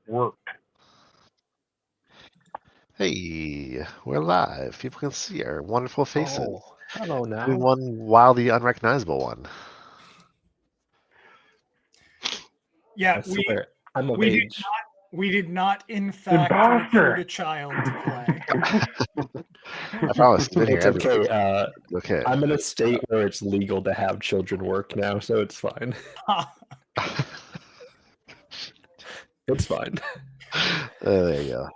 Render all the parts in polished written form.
worked. Hey, we're live. People can see our wonderful faces. Oh, hello now. Doing one wildly unrecognizable one. Yeah, I swear, I'm of we did age. we did not, in fact, Imposter! recruit a child to play. I promise, it's been here It's every okay. week. Okay. I'm in a state where it's legal to have children work now, so it's fine. It's fine. There you go.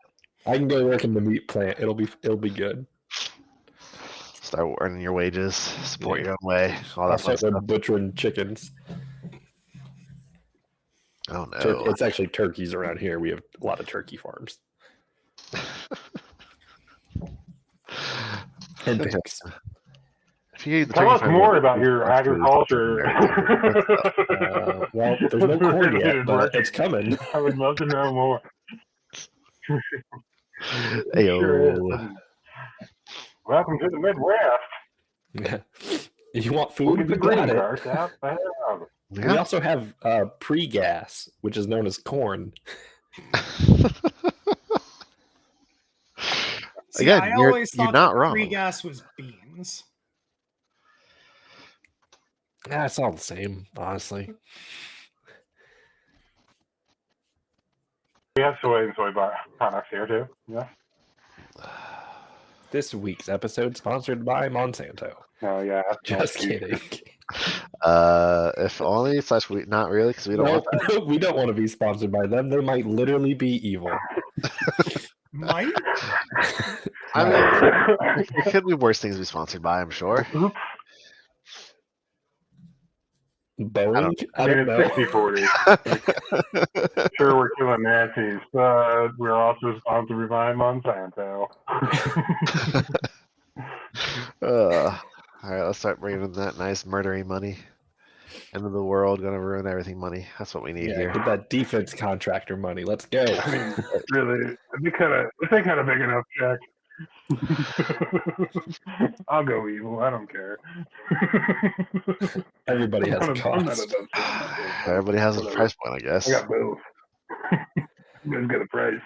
I can go work in the meat plant. It'll be good. Start earning your wages, support Yeah. your own way, all I'll that fun start stuff. butchering chickens. Oh no. It's actually turkeys around here. We have a lot of turkey farms. And pigs. If you eat the Tell turkey us farm, more then about it's your not true. agriculture. Well, there's no corn yet, but it's coming. I would love to know more. Ayo. Sure is. Welcome to the Midwest. You want We'll food? get the We green got it. carts out there. We Yeah. also have pre-gas, which is known as corn. See, Again, I you're always thought not that wrong. pre-gas was beans. Yeah, it's all the same, honestly. We have soy and soy products here too. Yeah. This week's episode sponsored by Monsanto. Oh yeah. Just kidding. If only / we not really, because we don't want that. No, we don't want to be sponsored by them. They might literally be evil. Might? I mean, there could be worse things to be sponsored by, I'm sure. Oops. Boeing? I I mean, don't it's know. 60-40. Sure, we're killing Nazis, but we're also sponsored by Monsanto. All right, let's start bringing in that nice murdering money. End of the world, gonna ruin everything money. That's what we need here. Get that defense contractor money. Let's go. I mean, really, if they kind of big enough check. I'll go evil. I don't care. Everybody has a I'm not cost. above it. Everybody has a price point, I guess. I got both. You guys got a price.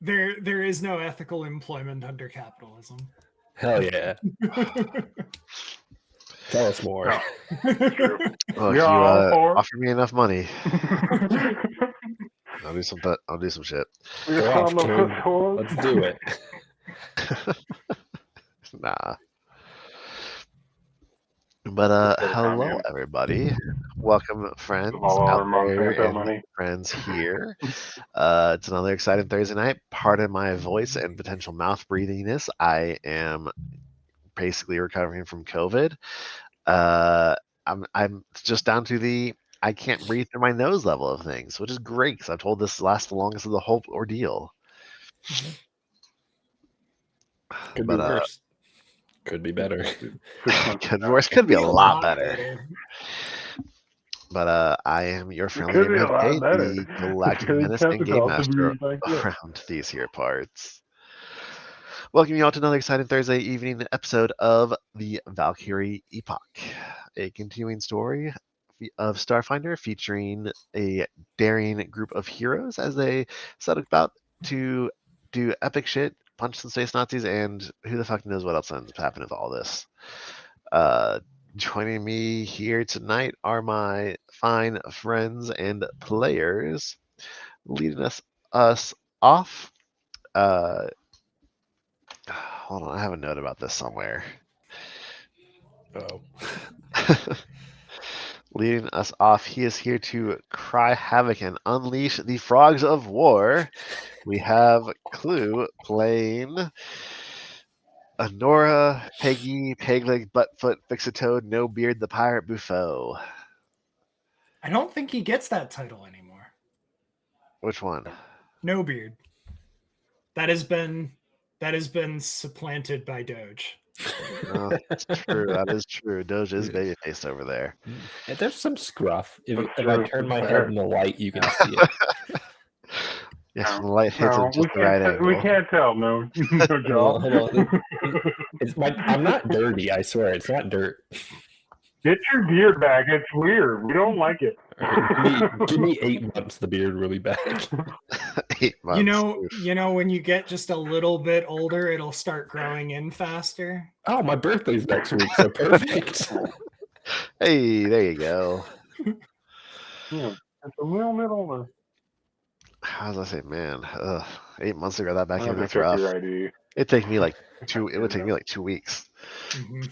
There is no ethical employment under capitalism. Hell yeah. Tell us more. True. Well, if You're you all for? offer me enough money, I'll do some shit. You're Go all off, kid. for? Let's do it. Nah. But hello everybody. Welcome friends All our out there Monsanto and money. friends here. It's another exciting Thursday night. Pardon my voice and potential mouth breathiness. I am basically recovering from COVID. I'm just down to the I can't breathe through my nose level of things, which is great because I'm told this lasts the longest of the whole ordeal. Could But, be worse. Could be better. Could be worse. Could be a lot better. better. But I am your friendly could be a neighborhood lot Kate, better. the galactic Could menace test and it game out to be master like this. around these here parts. Welcome you all to another exciting Thursday evening episode of the Valkyrie Epoch, a continuing story of Starfinder featuring a daring group of heroes as they set about to do epic shit, punch some space Nazis, and who the fuck knows what else ends up happening with all this. Joining me here tonight are my fine friends and players, leading us off. Hold on, I have a note about this somewhere. Oh. Leading us off, he is here to cry havoc and unleash the frogs of war. We have Clue playing Honora, Peggy, Pegleg, Buttfoot, Fix-A-Toad, No Beard, the Pirate Buffo. I don't think he gets that title anymore. Which one? No Beard. That has been supplanted by Doge. Oh, that's true. That is true. Doge is babyface over there. And there's some scruff. If I true. turn my head in the light, you can see it. Yes, when the light hits No, at just the right angle. we can't tell. No, no job. Hold on. I'm not dirty. I swear, it's not dirt. Get your beard back. It's weird. We don't like it. Give me 8 months. The beard will be back. 8 months. You know, when you get just a little bit older, it'll start growing in faster. Oh, my birthday's next week, so perfect. Hey, there you go. Yeah, it's a little bit older. How was I say, man? 8 months to grow that back I in. have to That's check rough. your ID. It take me like two. It would take me like 2 weeks. Mhm.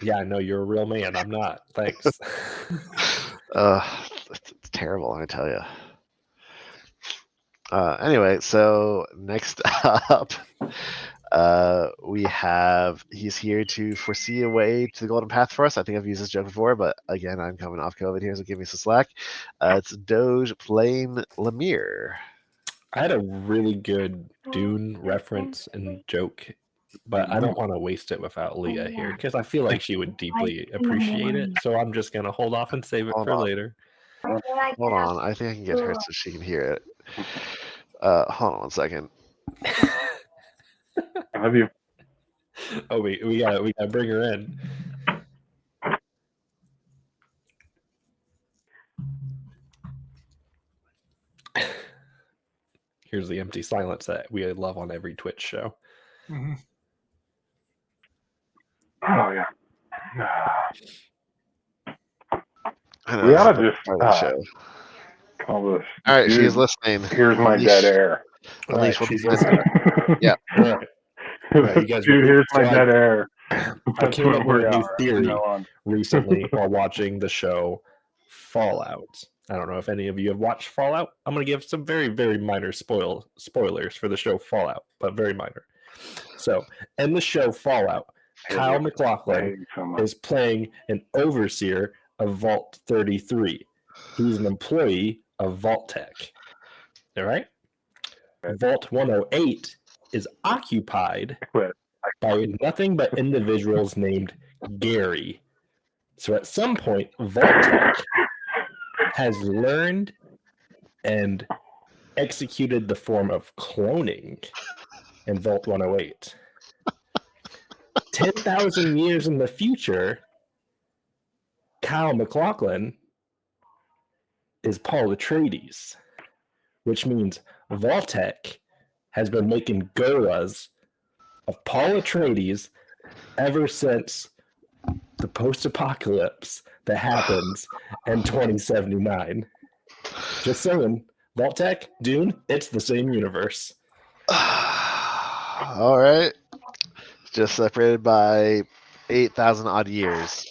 Yeah, I know you're a real man. I'm not. Thanks. It's terrible. Let me tell you. Anyway, so next up, we have he's here to foresee a way to the golden path for us. I think I've used this joke before, but again, I'm coming off COVID here, so give me some slack. It's Doge playing Lemire. I had a really good Dune reference and joke, but I don't want to waste it without Leah here because I feel like she would deeply appreciate it. So I'm just gonna hold off and save it Hold for on. later. Hold on, I think I can get her so she can hear it. Hold on 1 second. I love you. Oh, we gotta bring her in. Here's the empty silence that we love on every Twitch show. Mhm. Oh yeah. I know, We this is oughta the just, part of the show. Call this. All right, Dude, she's listening. Here's my dead air. Unleash, what she's do you plan? Yeah. Right. Right, you guys Dude, ready? here's my So dead air. I That's came what up with we a new are from theory now on. recently while watching the show Fallout. I don't know if any of you have watched Fallout. I'm going to give some very, very minor spoilers for the show Fallout, but very minor. So, in the show Fallout, Kyle I MacLachlan hate you so much. is playing an overseer of Vault 33. He's an employee of Vault Tech. All right? Vault 108 is occupied Quit. by nothing but individuals named Gary. So at some point, Vault Tech has learned and executed the form of cloning in Vault 108. 10,000 years in the future, Kyle MacLachlan is Paul Atreides, which means Vault-Tec has been making gorillas of Paul Atreides ever since the post-apocalypse that happens in 2079. Just saying, Vault-Tec, Dune, it's the same universe. All right. Just separated by 8,000 odd years.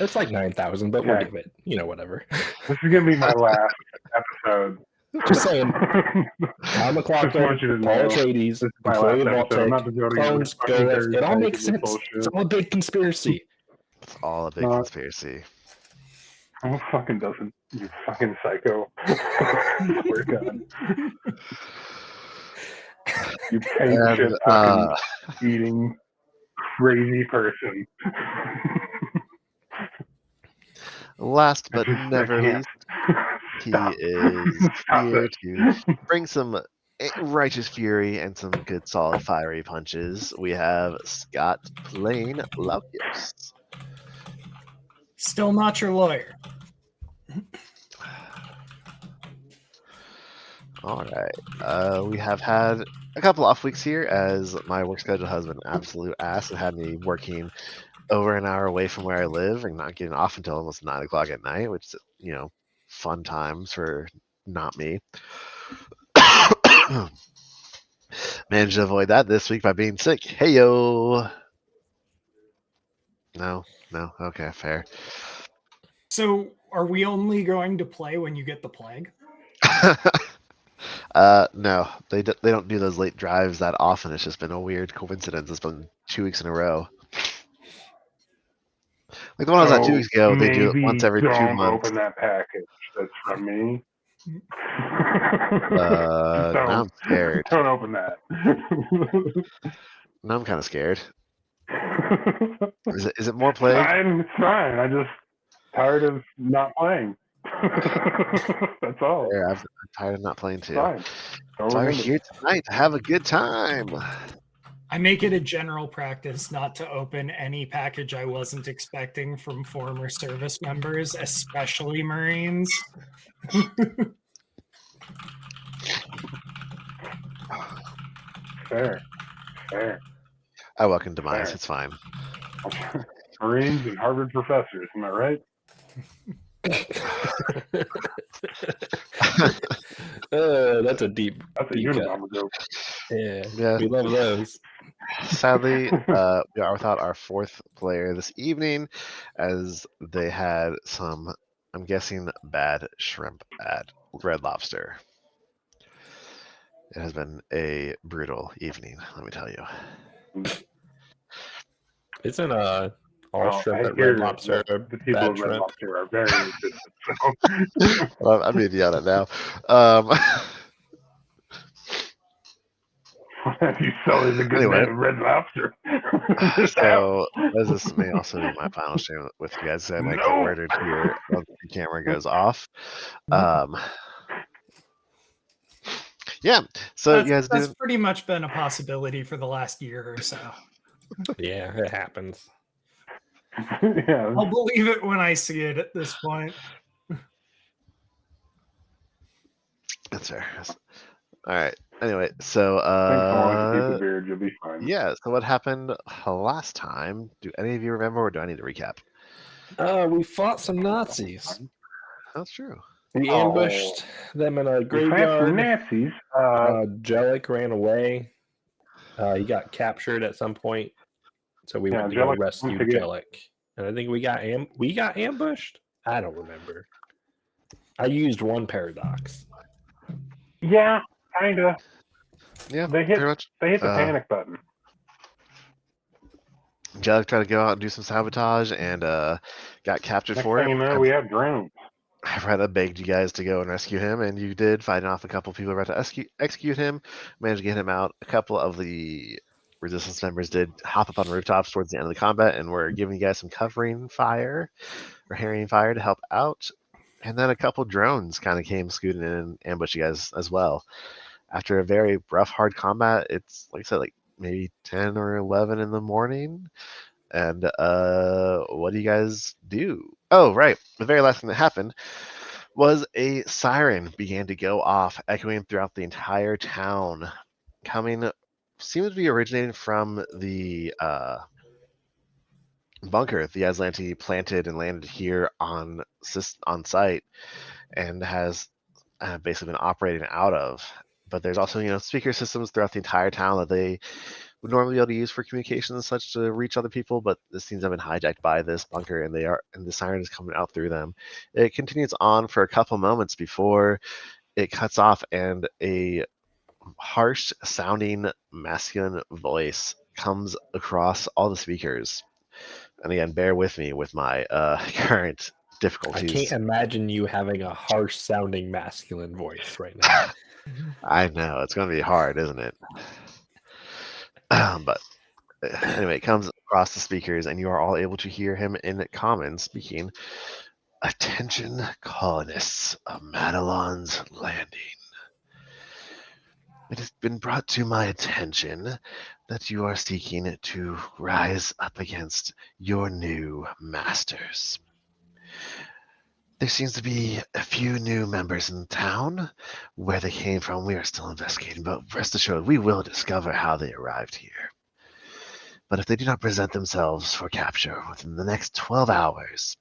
It's like 9,000, but we'll Okay. give it, whatever. This is gonna be my last episode. Just saying, Kyle Just MacLachlan, want you to Paul know, Atreides, this is my employee last of episode. I'm not Vault-Tec, devoting it to clones, fucking gorillas. It all Thursday makes and this sense. It's bullshit. all a big conspiracy. It's all a big No. conspiracy. Who fucking doesn't? You fucking psycho. I swear to God. You paint shit fucking eating crazy person. Last but I never can't. least, he Stop. is Stop here it. to bring some righteous fury and some good solid fiery punches. We have Scott playing Laukios. Still not your lawyer. All right. We have had a couple off weeks here as my work schedule has been absolute ass. It had me working over an hour away from where I live and not getting off until almost 9 o'clock at night, which is, fun times for not me. Managed to avoid that this week by being sick. Hey yo. No. Okay, fair. So, are we only going to play when you get the plague? No, they don't do those late drives that often. It's just been a weird coincidence. It's been 2 weeks in a row. Like the one I was at 2 weeks ago, they do it once every 2 don't months. open that package. That's from me. Now I'm scared. Don't open that. Now I'm kind of scared. Is it more plague? It's fine. I'm just tired of not playing. That's all. Fair, I'm tired of not playing too. Fine. Don't So we're remember. here tonight to have a good time. I make it a general practice not to open any package I wasn't expecting from former service members, especially Marines. Fair. Fair. I welcome demise. Fair. It's fine. Marines and Harvard professors, am I right? That's a deep That's a deep cut. Unabomber joke. Yeah, Yeah. we love those. Sadly, we are without our fourth player this evening, as they had some, I'm guessing, bad shrimp at Red Lobster. It has been a brutal evening, let me tell you. Isn't all Well, shrimp I at hear Red Lobster that the people bad of Red shrimp? Lobster are very racist. So Well, I'm being yelled at now. you sully the good Anyway. man of Red Lobster. So, as this may also be my final stream with you guys, I might get No. worded here once the camera goes off. Yeah, so you guys That's do. pretty much been a possibility for the last year or so. Yeah, it happens. Yeah. I'll believe it when I see it at this point. That's fair. All right. Anyway, so Thanks so long to keep the beard. You'll be fine. yeah. So what happened last time? Do any of you remember, or do I need to recap? We fought some Nazis. That's true. We Oh. ambushed them in a We fought some graveyard. Nazis. Jellic ran away. He got captured at some point, so we went to go Jellic rescue went to get- Jellic. And I think we got ambushed. I don't remember. I used one paradox. Yeah, kinda. Yeah, They hit pretty much. the panic button. Jellic tried to go out and do some sabotage and got captured Next for thing it. you know, And we have drones. I begged you guys to go and rescue him, and you did, fighting off a couple people who were about to execute him. Managed to get him out. A couple of the resistance members did hop up on rooftops towards the end of the combat and were giving you guys some covering fire or harrying fire to help out. And then a couple drones kind of came scooting in and ambushed you guys as well. After a very rough, hard combat, it's like I said, like maybe 10 or 11 in the morning. And what do you guys do? Oh, right. The very last thing that happened was a siren began to go off, echoing throughout the entire town, seems to be originating from the bunker the Aslanti planted and landed here on site, and has basically been operating out of. But there's also, speaker systems throughout the entire town that they would normally be able to use for communication and such to reach other people, but this seems to have been hijacked by this bunker, and the siren is coming out through them. It continues on for a couple moments before it cuts off, and a harsh sounding masculine voice comes across all the speakers. And again, bear with me with my current I difficulties. can't imagine you having a harsh sounding masculine voice right now. I know, it's going to be hard, isn't it? But anyway, it comes across the speakers, and you are all able to hear him in common speaking. Attention, colonists of Madelon's Landing. It has been brought to my attention that you are seeking to rise up against your new masters. There seems to be a few new members in town. Where they came from, we are still investigating, but rest assured, we will discover how they arrived here. But if they do not present themselves for capture within the next 12 hours,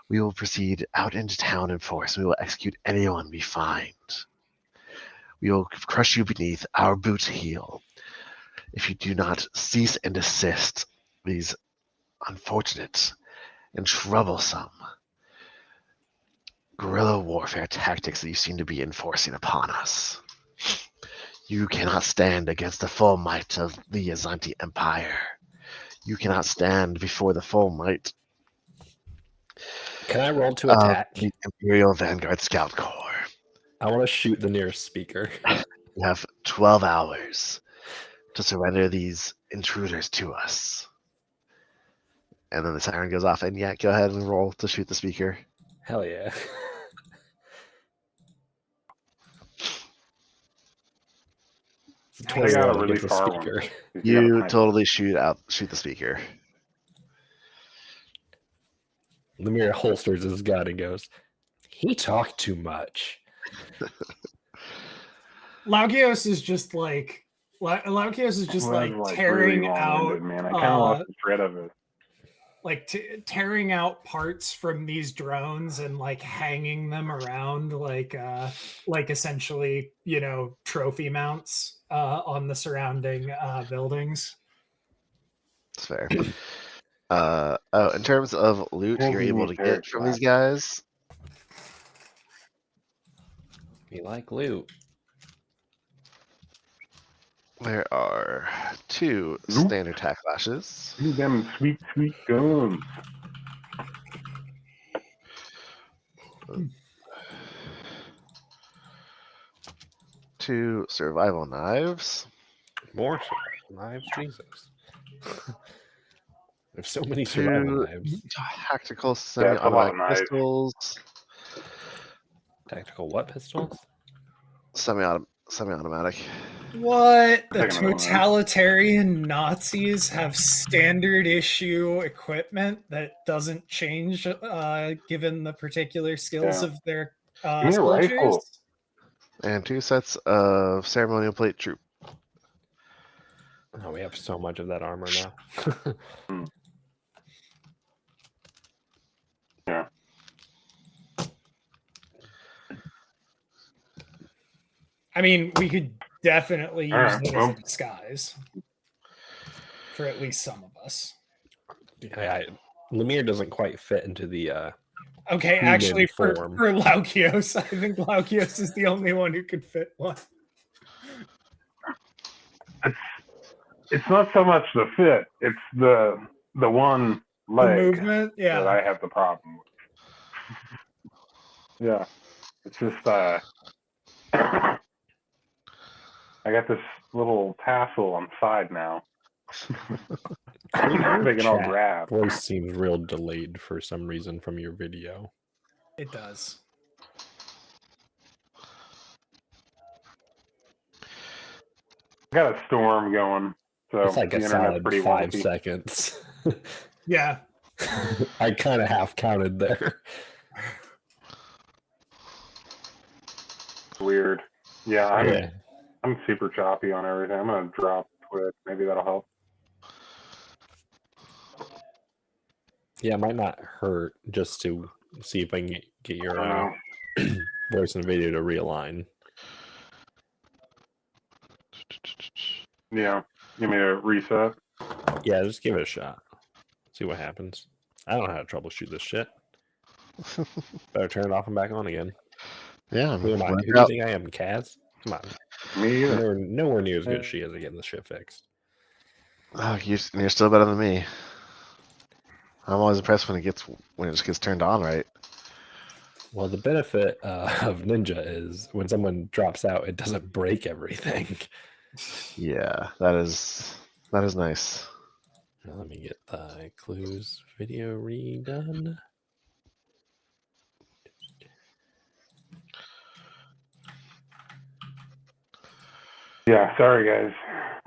we will proceed out into town in force. We will execute anyone we find. We will crush you beneath our boot heel if you do not cease and desist these unfortunate and troublesome guerrilla warfare tactics that you seem to be enforcing upon us. You cannot stand against the full might of the Azanti Empire. You cannot stand before the full might Can I roll to of attack? the Imperial Vanguard Scout Corps. I want to shoot the nearest speaker. You have 12 hours to surrender these intruders to us. And then the siren goes off, and yeah, go ahead and roll to shoot the speaker. Hell yeah. They got a 21 really against the far one. speaker. If You got a nice- totally shoot the speaker. Lemire holsters his gun and goes, he talked too much. Laukios is just like was, like, tearing really out long-winded, man. I kind of lost the thread of it. like tearing out parts from these drones and like hanging them around like essentially, you know, trophy mounts on the surrounding buildings. It's fair. In terms of loot you're able to get from these guys, You like loot. there are 2 Loot? standard tack lashes, Give me them sweet, sweet guns. 2 survival knives, More knives, Jesus. There's so many survival 2 knives. tactical Yeah, it's a lot semi-automatic of knives. pistols, Tactical what pistols? semi-automatic. What? The Taking another one. totalitarian Nazis have standard issue equipment that doesn't change given the particular skills Yeah. of their Give me a soldiers. rifle. And 2 sets of ceremonial plate troop. Oh, we have so much of that armor now. Yeah. I mean, we could definitely use Alright, it as well. a disguise for at least some of us. Lemire doesn't quite fit into the Okay, human actually, for form. Laukios, I think Laukios is the only one who could fit one. It's not so much the fit; it's the one The leg movement, that yeah. I have the problem with. Yeah, it's just I got this little tassel on the side now. They can all Chat grab. voice seems real delayed for some reason from your video. It does. I got a storm going, so It's like the a internet's solid pretty 5 wonky. seconds. Yeah. I kind of half counted there. Weird. Yeah, Yeah. I'm super choppy on everything. I'm gonna drop Twitch. Maybe that'll help. Yeah, it might not hurt just to see if I can get I your don't know. voice and video to realign. Yeah, give me a reset. Yeah, just give it a shot. See what happens. I don't know how to troubleshoot this shit. Better turn it off and back on again. Yeah, Who am I? work Who do you out. think I am, Kaz? Come on. Me either. Nowhere near as good as she is at getting this shit fixed. Oh, you're still better than me. I'm always impressed when it just gets turned on right. Well, the benefit of Ninja is when someone drops out, it doesn't break everything. Yeah, that is nice. Now, let me get the clues video redone. Yeah, sorry guys.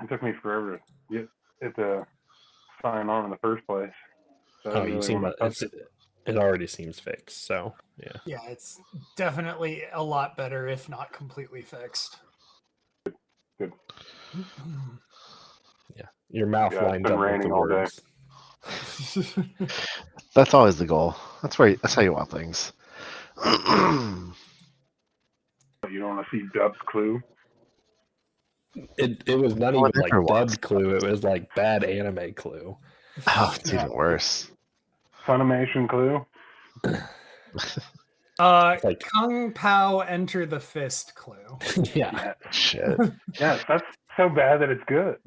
It took me forever to get it to sign on in the first place. So I Oh, didn't you really seem wanna touch it. it already seems fixed. So yeah, Yeah, it's definitely a lot better, if not completely fixed. Good. yeah. Your mouth Yeah, it's lined been up with the raining all day. words. That's always the goal. That's how you want things. You don't want to see Dub's clue. It was not No one even like ever wants Dub Clue. It was like bad anime Clue. Oh, it's even worse. Funimation clue. Like- Kung Pao enter the fist clue. Yeah, Shit. Yes, that's so bad that it's good.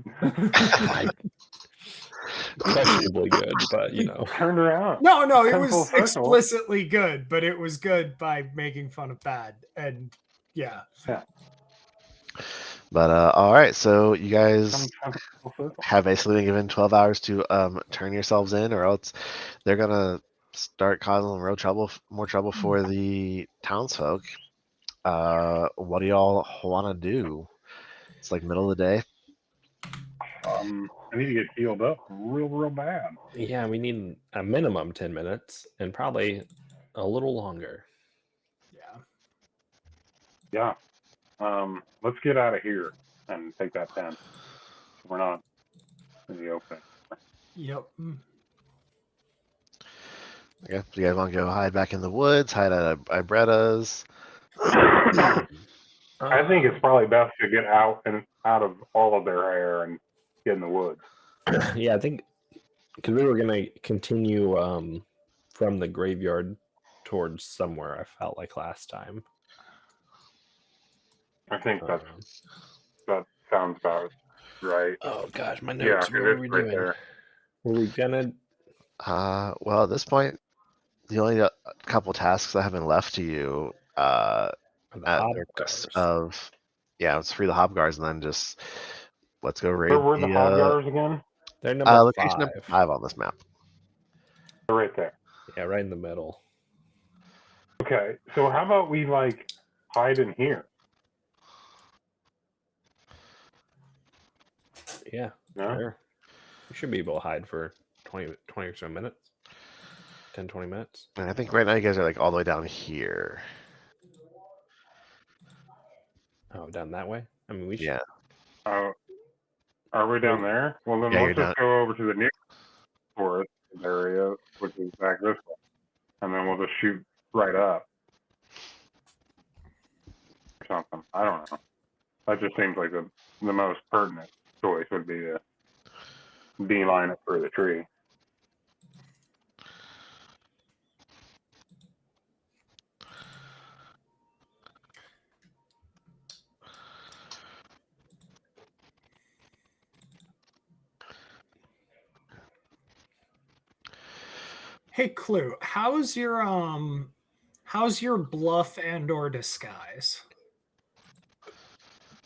questionably good, but you know. Turned around. No, it Come full was circle. explicitly good, but it was good by making fun of bad. And yeah. But all right, so you guys Come full circle. have basically been given 12 hours to turn yourselves in, or else they're gonna start causing more trouble for the townsfolk. What do y'all want to do? It's like middle of the day. I need to get healed up real bad. Yeah, we need a minimum 10 minutes and probably a little longer. Yeah. Yeah. Let's get out of here and take that 10. We're not in the open. Yep. Okay. Do you guys want to go hide back in the woods? Hide at Ibretta's? I think it's probably best to get out of all of their hair and get in the woods. Yeah, I think because we were going to continue from the graveyard towards somewhere, I felt like last time. I think that Um, sounds about right. oh gosh, my Yeah, notes. because What were we it's right doing? there. Were we gonna? Well, at this point, the only couple tasks I haven't left to you The at hobguards. the request of, it's free the hobguards, and then just let's go raid Where were the Hobgars again? They're number location number 5 on this map. They're right there. Yeah, right in the middle. Okay, so how about we like hide in here? Yeah, No? sure. We should be able to hide for 20 or so minutes. 10, 20 minutes. And I think right now you guys are like all the way down here. Oh, down that way? I mean, we should. Yeah. Oh, are we down there? Well, then Yeah, let's you're just go over to the nearest forest area, which is back this way, and then we'll just shoot right up or something. I don't know. That just seems like the most pertinent choice would be to beeline it for the tree. Hey, Clue, how's your bluff and or disguise?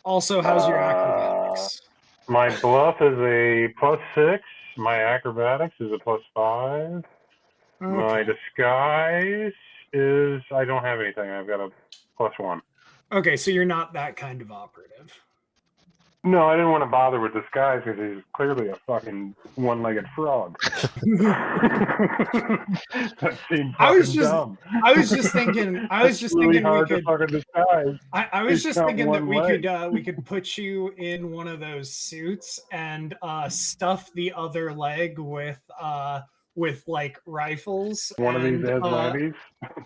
Also, how's your acrobatics? My bluff is a +6. My acrobatics is a +5. My Okay. disguise is I don't have anything. I've got a +1. Okay, so you're not that kind of operative. No, I didn't want to bother with disguise because he's clearly a fucking one-legged frog. That seemed I was fucking just- dumb. I was just thinking. I was It's just really thinking we hard could. to fucking disguise. I was He's just got thinking that one we leg. could put you in one of those suits and stuff the other leg with like rifles One of these and Aslantes.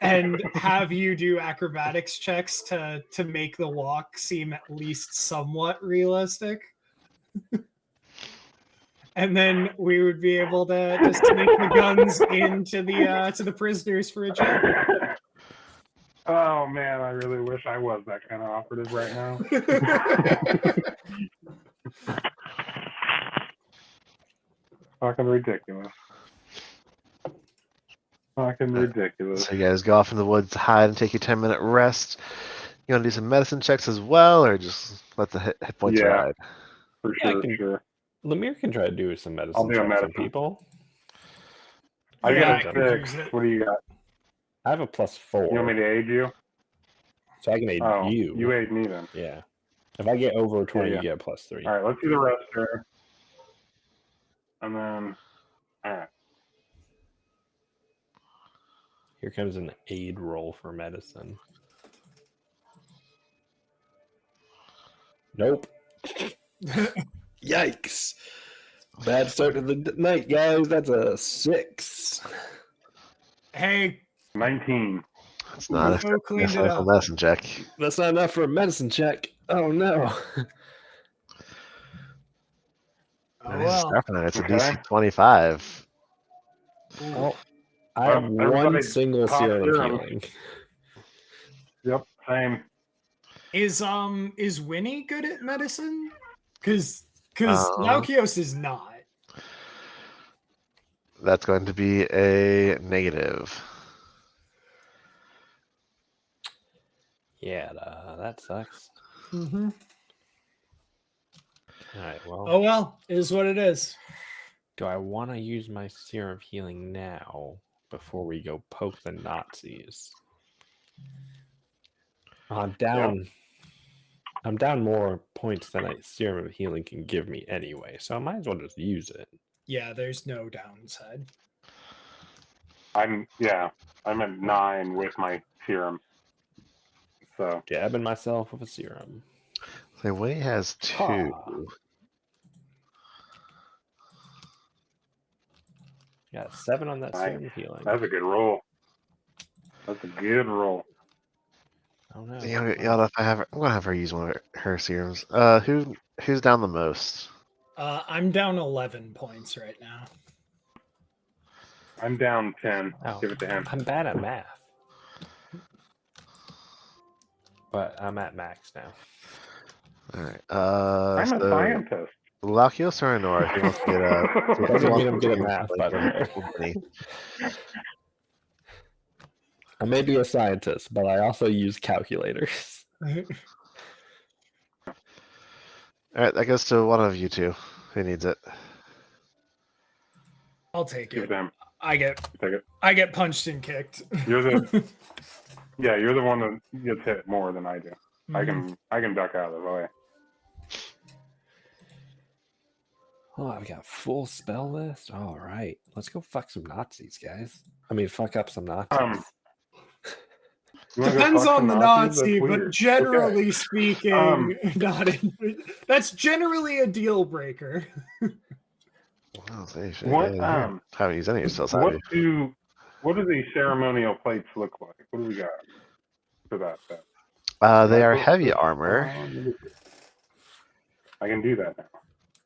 and have you do acrobatics checks to make the walk seem at least somewhat realistic. And then we would be able to sneak the guns into the to the prisoners for a check. Oh man, I really wish I was that kind of operative right now. Fucking ridiculous. Fucking ridiculous. So you guys go off in the woods, hide, and take your 10-minute rest. You want to do some medicine checks as well, or just let the hit points Yeah. ride? For Yeah, I sure, can- sure. Lemire can try to do some medicine do a checks on medicine. people. I Yeah, got I a could 6. use it. What do you got? I have a +4. You want me to aid you? So I can aid Oh, you. you aid me then. Yeah. If I get over 20, Yeah. you get a +3. All right, let's do the rest here. And then, all right. Here comes an aid roll for medicine. Nope. Yikes. Bad start to the night, guys. That's a 6. Hey, 19. It's not a Flo cleaned it successful up. medicine check. That's not enough for a medicine check. Oh no. Oh And well. it's a Okay. DC 25. Well, I have one Everybody single pop serum of serum. healing. Yep, same. Is Winnie good at medicine? Because Um, Laukios is not. That's going to be a negative. Yeah, that sucks. Mm-hmm. All right, well, Oh well, is what it is. do I want to use my serum of healing now before we go poke the Nazis? I'm down. I'm down more points than a serum of healing can give me anyway, so I might as well just use it. Yeah, there's no downside. I'm at 9 with my serum. So Jabbing myself with a serum. So Wei has 2. Ha. Got 7 on that Nice. serum of healing. that's a good roll. That's a good roll. Oh no. Yeah, if I have her, I'm gonna have her use one of her serums. Who's down the most? I'm down 11 points right now. I'm down 10. Oh, Give it to him. I'm bad at math. But I'm at max now. All right. I'm a So scientist. Lakios or Honora, who wants to get a? Doesn't mean I'm good at math, by the way. I may be a scientist, but I also use calculators. All right, that goes to one of you two. Who needs it? I'll take Give it it. to him. I Take it. get punched and kicked. You're the you're the one that gets hit more than I do. Mhm. I can duck out of the way. Oh, I've got full spell list. All right, let's go fuck some Nazis, guys. I mean, fuck up some Nazis. You wanna go Depends fuck on some the Nazis? That's Nazi, but weird. generally Okay. speaking, that's generally a deal breaker. Oh, see, shit, What yeah, you haven't used any of your spells, have what you? do the ceremonial plates look like? What do we got for that? They are Am I supposed heavy to- armor. I can do that now.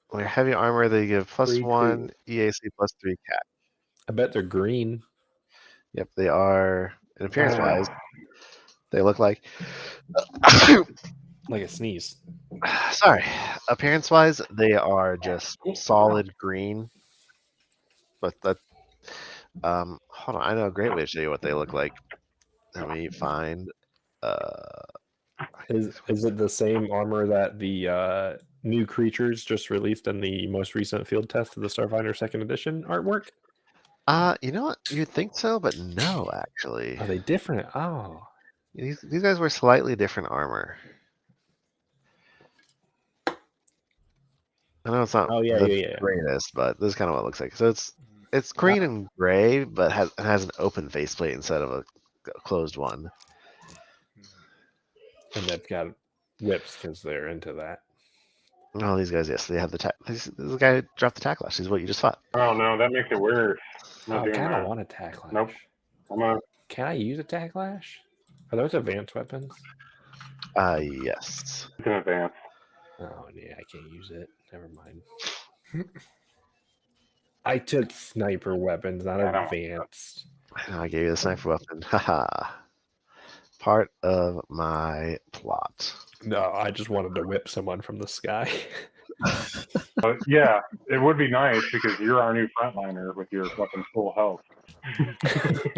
When they're heavy armor, they give plus 3, 1 EAC plus 3 cat. I bet they're green. Yep, they are. In appearance wise, Ah, they look like. Like a sneeze. Sorry, appearance wise, they are just solid green. But that. Hold on, I know a great way to show you what they look like. Let me find. Is it the same armor that the new creatures just released in the most recent field test of the Starfinder Second Edition artwork? You know what? You'd think so, but no, actually. Are they different? Oh, These guys were slightly different armor. I know it's not Oh, yeah, the yeah. greatest, but this is kind of what it looks like. So it's green and gray, but has an open faceplate instead of a closed one. And they've got whips because they're into that. Oh, these guys, yes, they have the this guy dropped the tacklash. This is what you just fought. oh no, that makes it worse. I'm Oh, not I doing kind of that. want a tacklash. Nope. I'm gonna Can I use a tacklash? Are those advanced weapons? Yes. it's in advance. Oh, yeah, I can't use it. Never mind. I took sniper weapons, not I don't- advanced. I gave you the sniper weapon. Haha. Part of my plot. No, I just wanted to whip someone from the sky. But yeah, it would be nice because you're our new frontliner with your fucking full health.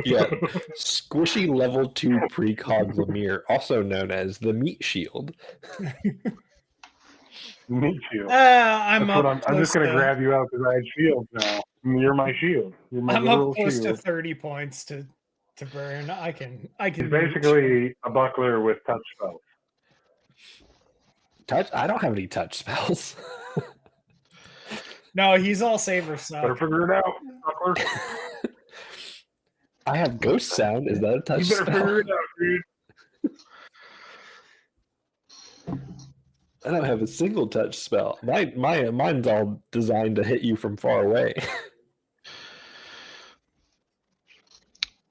Yeah. Squishy level 2 precog Lemire, also known as the meat shield. Meat shield. I'm That's what up. I'm just gonna close to- grab you out because I had shields now. You're my shield. You're my I'm literal up close to shield. 30 points to burn. I can. He's basically a buckler with touch spells. Touch? I don't have any touch spells. No, he's all saver Better stuff. figure it out, buckler. I have ghost sound. Is that a touch You better spell? figure it out, dude. I don't have a single touch spell. Mine's all designed to hit you from far away.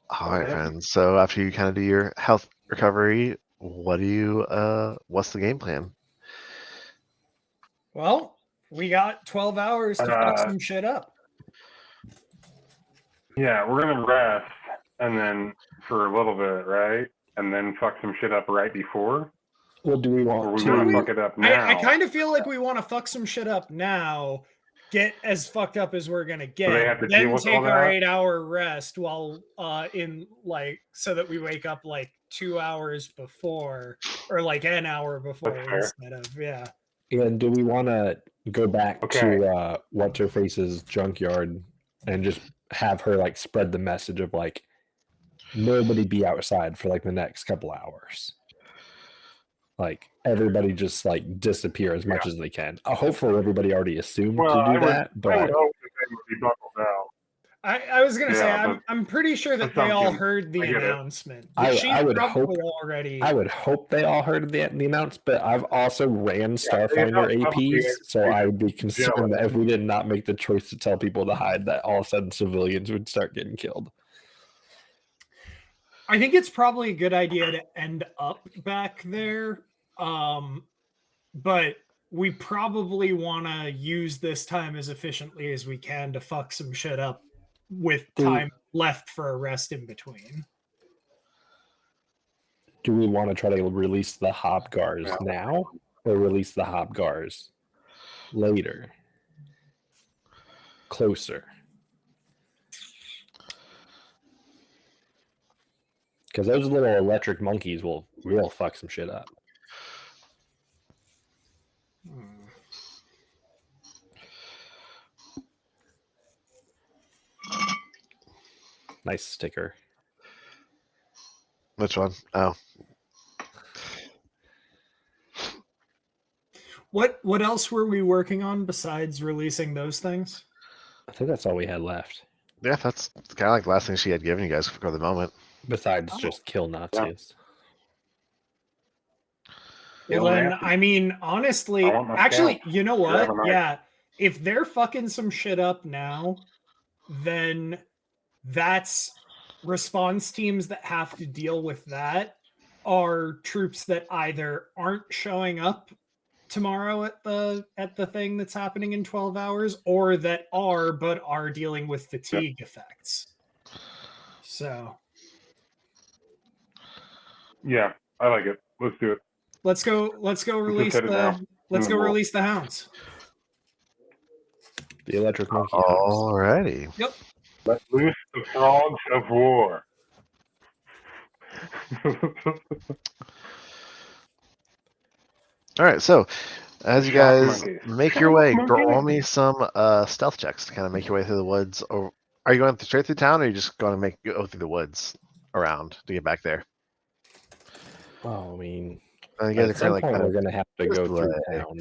All right, friends. So after you kind of do your health recovery, what's the game plan? Well, we got 12 hours to fuck some shit up. Yeah, we're gonna rest and then for a little bit, right? And then fuck some shit up right before. Well, do we Or want we want to to? fuck it up now. I kind of feel like we want to fuck some shit up now, get as fucked up as we're gonna get, they have to then deal with take all our that? 8-hour rest while so that we wake up like 2 hours before or like an hour before That's fair. instead of And do we want to go back Okay. to what's her face's junkyard and just have her like spread the message of like nobody be outside for like the next couple hours? Like everybody just like disappear as much as they can. Hopefully everybody already assumed Well, to do I would that, hope but that they would be buckled out. I was gonna say Yeah, I'm pretty sure that they all heard the announcement. I would probably hope already. I would hope they all heard the announcement, but I've also ran they Starfinder announced publicly APs, so I would be concerned generally. that if we did not make the choice to tell people to hide, that all of a sudden civilians would start getting killed. I think it's probably a good idea to end up back there, but we probably want to use this time as efficiently as we can to fuck some shit up with time left for a rest in between. Do we want to try to release the Hobgars now, or release the Hobgars later? Closer. Because those little electric monkeys will fuck some shit up. Nice sticker. Which one? Oh, What else were we working on besides releasing those things? I think that's all we had left. yeah, that's kind of like the last thing she had given you guys for the moment. Besides just kill Nazis. Well, then, I mean, honestly, actually, you know what? Yeah, if they're fucking some shit up now, then that's response teams that have to deal with that are troops that either aren't showing up tomorrow at the thing that's happening in 12 hours or that are but are dealing with fatigue effects. So Yeah, I like it. Let's do it. let's go release release the hounds. The electric monkey. Alrighty. Yep. Let's loose the frogs of war. All right, so as you guys monkeys. make your way, roll me some stealth checks to kind of make your way through the woods. Or are you going straight through town, or are you just going to go through the woods around to get back there? Oh, I mean, You guys at some point kind we're of going to have to go through town.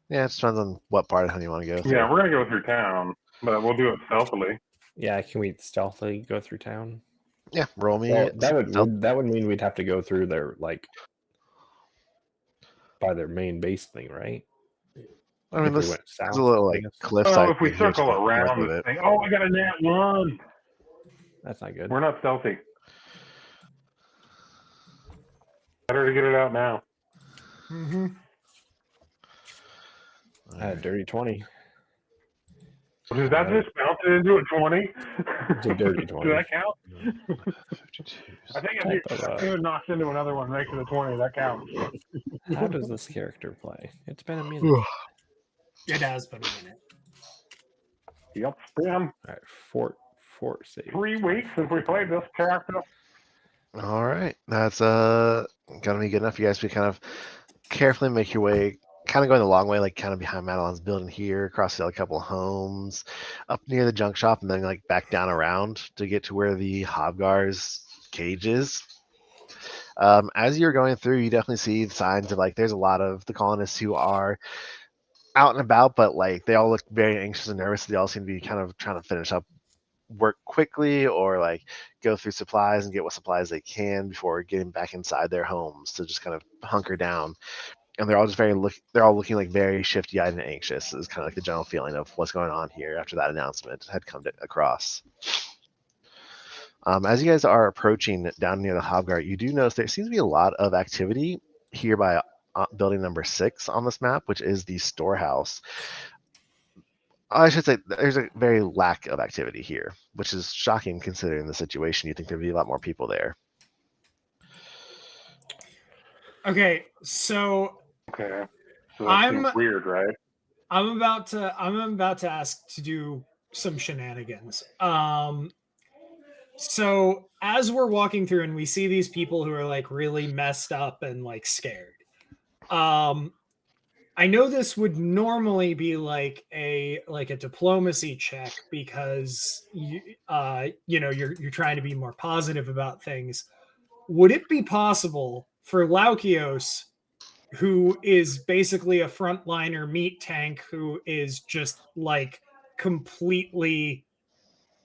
Yeah, it depends on what part of town you want to go through. Yeah, we're going to go through town, but we'll do it stealthily. Yeah, can we stealthily go through town? Yeah, roll me. Well, that would mean we'd have to go through their by their main base thing, right? I mean, this is a little cliffside. Oh, if we circle around the thing. Oh, I got a nat 1. That's not good. We're not stealthy. Better to get it out now. Mm-hmm. I had a dirty 20. Does that just bounce it into a 20? It's a dirty 20. Does that count? I think if it knocks into another one, makes it a 20. That counts. How does this character play? It's been a minute. It has been a minute. Yep, spin. All right, fort save. 3 weeks since we played this character. All right, that's gonna be good enough. You guys to kind of carefully make your way, kind of going the long way, like kind of behind Madeline's building here, across a couple of homes, up near the junk shop, and then back down around to get to where the Hobgar's cage is. As you're going through, you definitely see signs of there's a lot of the colonists who are out and about, but they all look very anxious and nervous. They all seem to be kind of trying to finish up work quickly or go through supplies and get what supplies they can before getting back inside their homes to just kind of hunker down. And they're all just they're all looking very shifty-eyed and anxious is kind of the general feeling of what's going on here after that announcement had come across. As you guys are approaching down near the Hobgar, you do notice there seems to be a lot of activity here by building number 6 on this map, which is the storehouse. I should say there's a very lack of activity here, which is shocking considering the situation. You think there'd be a lot more people there. Okay, so that seems weird, right? I'm about to ask to do some shenanigans. So as we're walking through and we see these people who are really messed up and scared. I know this would normally be a diplomacy check because you're trying to be more positive about things. Would it be possible for Laukios, who is basically a frontliner meat tank who is just like completely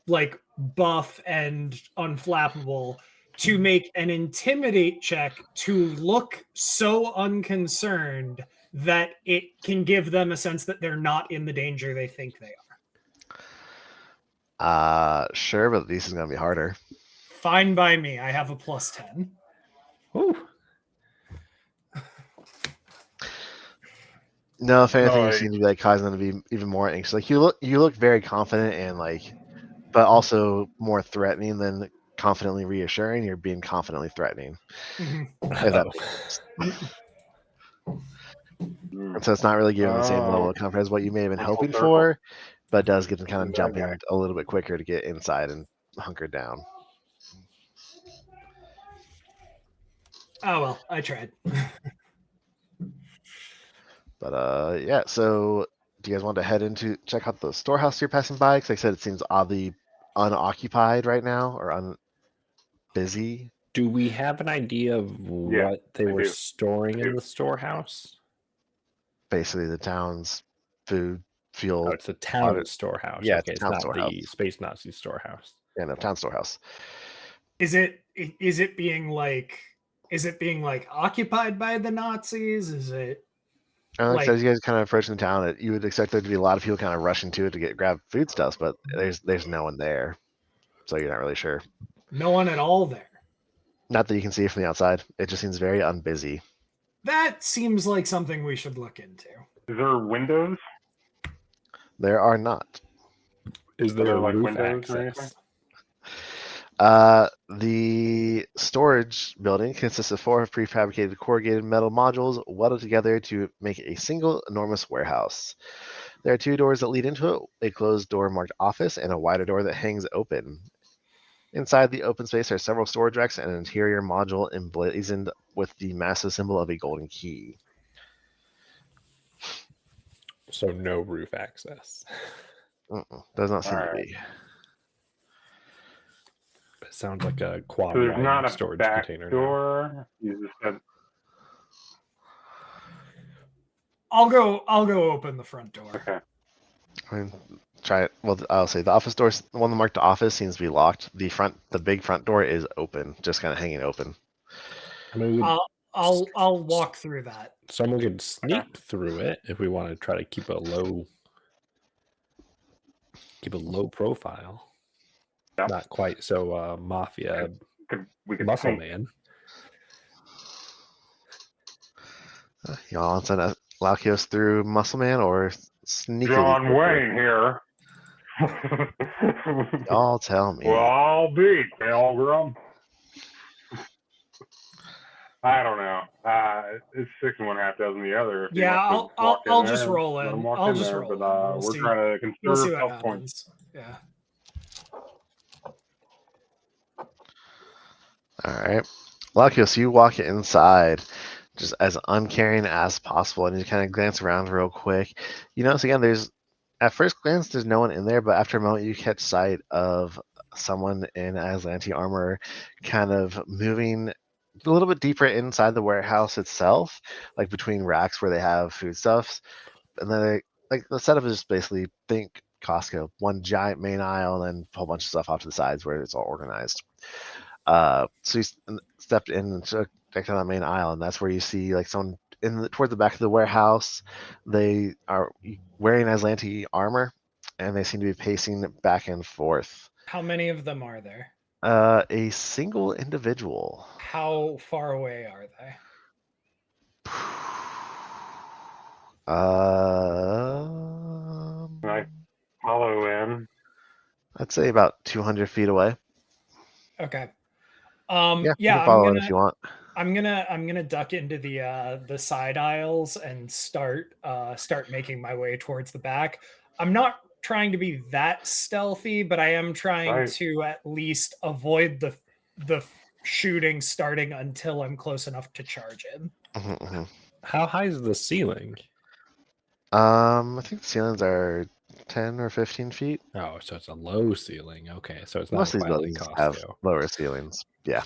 like buff and unflappable, to make an intimidate check to look so unconcerned that it can give them a sense that they're not in the danger they think they are. Sure, but this is gonna be harder. Fine by me. I have a +10. Ooh. No, if anything, No, you seem to be like causing them to be even more anxious. Like you look very confident and like, but also more threatening than confidently reassuring. You're being confidently threatening. Mhm. If that makes sense. And so it's not really giving the same level of confidence as what you may have been Full hoping circle. for, but does get them kind of Bad jumping guy. a little bit quicker to get inside and hunker down. Oh well, I tried. But yeah, so do you guys want to head into check out the storehouse you're passing by? Because like I said, it seems oddly unoccupied right now or busy. Do we have an idea of Yeah, what they I were do. storing I in do. the storehouse? Basically, the town's food, Oh, fuel. it's a town storehouse. Yeah, Okay, it's it's a town not storehouse. the Space Nazi storehouse. Yeah, no, town storehouse. Is it being like occupied by the Nazis? Is it Like, as you guys kind of approaching the town, you would expect there to be a lot of people kind of rushing to it to grab foodstuffs, but there's no one there, so you're not really sure. no one at all there? Not that you can see it from the outside. It just seems very unbusy. That seems like something we should look into. Is there windows? There are not. Is Are there there like roof windows or anything? access? The storage building consists of 4 prefabricated corrugated metal modules welded together to make a single enormous warehouse. There are 2 doors that lead into it, a closed door marked office and a wider door that hangs open. Inside the open space are several storage racks and an interior module emblazoned with the massive symbol of a golden key. So no roof access. Does not seem All to right. be. It sounds like a So there's not quad a storage back container. Now. door. You just said I'll go open the front door. okay. I mean, try it. Well, I'll say the office door, the one marked office, seems to be locked. The big front door is open, just kind of hanging open. I mean, I'll walk through that. someone could sneak through it if we want to try to keep a low profile. Yeah. Not quite so mafia We could muscle paint. man. Y'all want to send Laukios through Muscle Man or sneakily? John quicker? Wayne here. Y'all tell me. Well, I'll be Pilgrim. I don't know. It's 6 and 1/2 dozen the other. If he Yeah, wants to walk in I'll there, just roll let him in. walk I'll in just there, roll but in. We'll we're see. trying to We'll see conserve what health points. happens. Yeah. All right. Laukios, you walk inside just as uncaring as possible, and you kind of glance around real quick. You notice again, at first glance, there's no one in there, but after a moment, you catch sight of someone in Aslanti armor kind of moving a little bit deeper inside the warehouse itself, like between racks where they have foodstuffs. And then like the setup is just basically think Costco, one giant main aisle and a whole bunch of stuff off to the sides where it's all organized. So you stepped in and took back to that main aisle, and that's where you see like someone towards the back of the warehouse. They are wearing Aslanti armor, and they seem to be pacing back and forth. How many of them are there? A single individual. How far away are they? I follow in. I'd say about 200 feet away. Okay. Yeah, you Yeah, can follow in if you want. I'm gonna duck into the side aisles and start making my way towards the back. I'm not trying to be that stealthy, but I am trying to at least avoid the shooting starting until I'm close enough to charge him. How high is the ceiling? I think the ceilings are 10 or 15 feet. Oh, so it's a low ceiling. Okay, so it's not Most of these quite like buildings have Costco. lower ceilings. Yeah.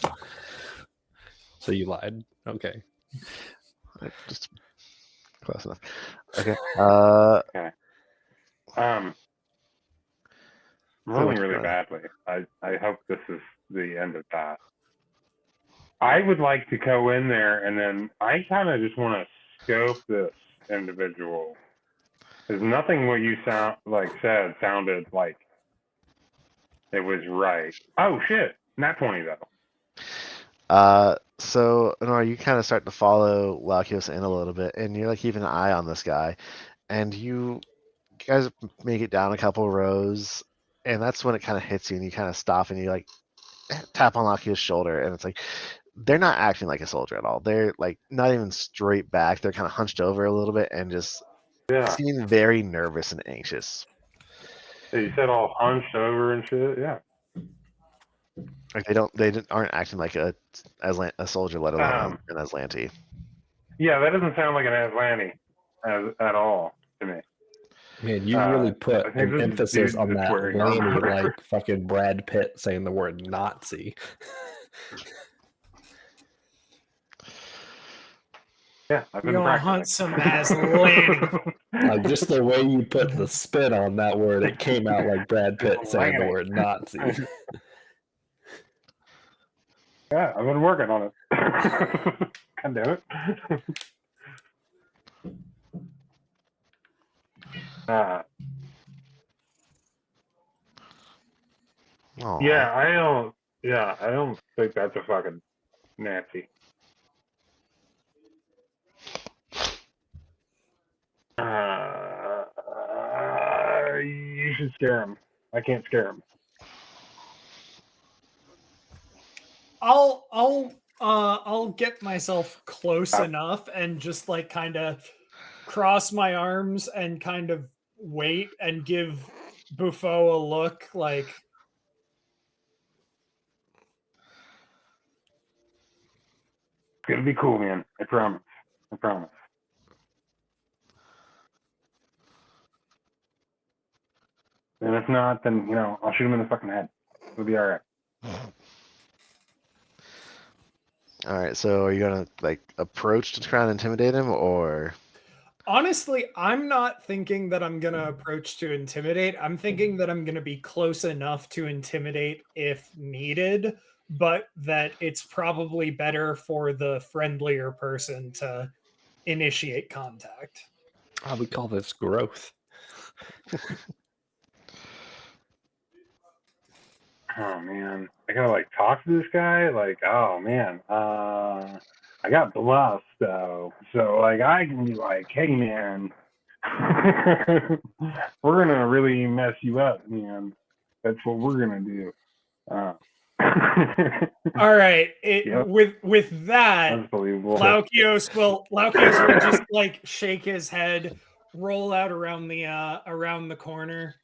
So you lied. Okay. Just close enough. Okay. Rolling really badly. I hope this is the end of that. I would like to go in there, and then I kind of just want to scope this individual. Because nothing what you said sounded like it was right. Oh shit! Nat 20 though. So Nora, you kind of start to follow Lakios in a little bit, and you're like keeping an eye on this guy, and you guys make it down a couple rows, and that's when it kind of hits you, and you kind of stop, and you like tap on Lakios' shoulder, and it's like they're not acting like a soldier at all. They're like not even straight back. They're kind of hunched over a little bit and just seem very nervous and anxious. Yeah, you said all hunched over and shit. Yeah. Like aren't acting like a soldier, let alone an Aslanti. Yeah, that doesn't sound like an Aslanti at all to me. Man, you really put an emphasis on that Lanny, like fucking Brad Pitt saying the word Nazi. Yeah, I've been You want to hunt some Aslanti. Like just the way you put the spin on that word, it came out like Brad Pitt saying the word Nazi. Yeah, I've been working on it. Can do it. Yeah, I don't. Yeah, I don't think that's a fucking Nazi. You should scare him. I can't scare him. I'll get myself close enough and just like kind of cross my arms and kind of wait and give Buffo a look like. It's gonna be cool, man. I promise. I promise. And if not, then I'll shoot him in the fucking head. It'll be all right. All right. So are you gonna like approach to try and intimidate him, or? Honestly, I'm not thinking that I'm gonna approach to intimidate. I'm thinking that I'm gonna be close enough to intimidate if needed, but that it's probably better for the friendlier person to initiate contact. I would call this growth. Oh man, I gotta like talk to this guy. Like, oh man, I got bluff though, so like I can be like, hey man, we're gonna really mess you up, man. That's what we're gonna do. All right. With that, unbelievable. Laukios will just like shake his head, roll out around the corner.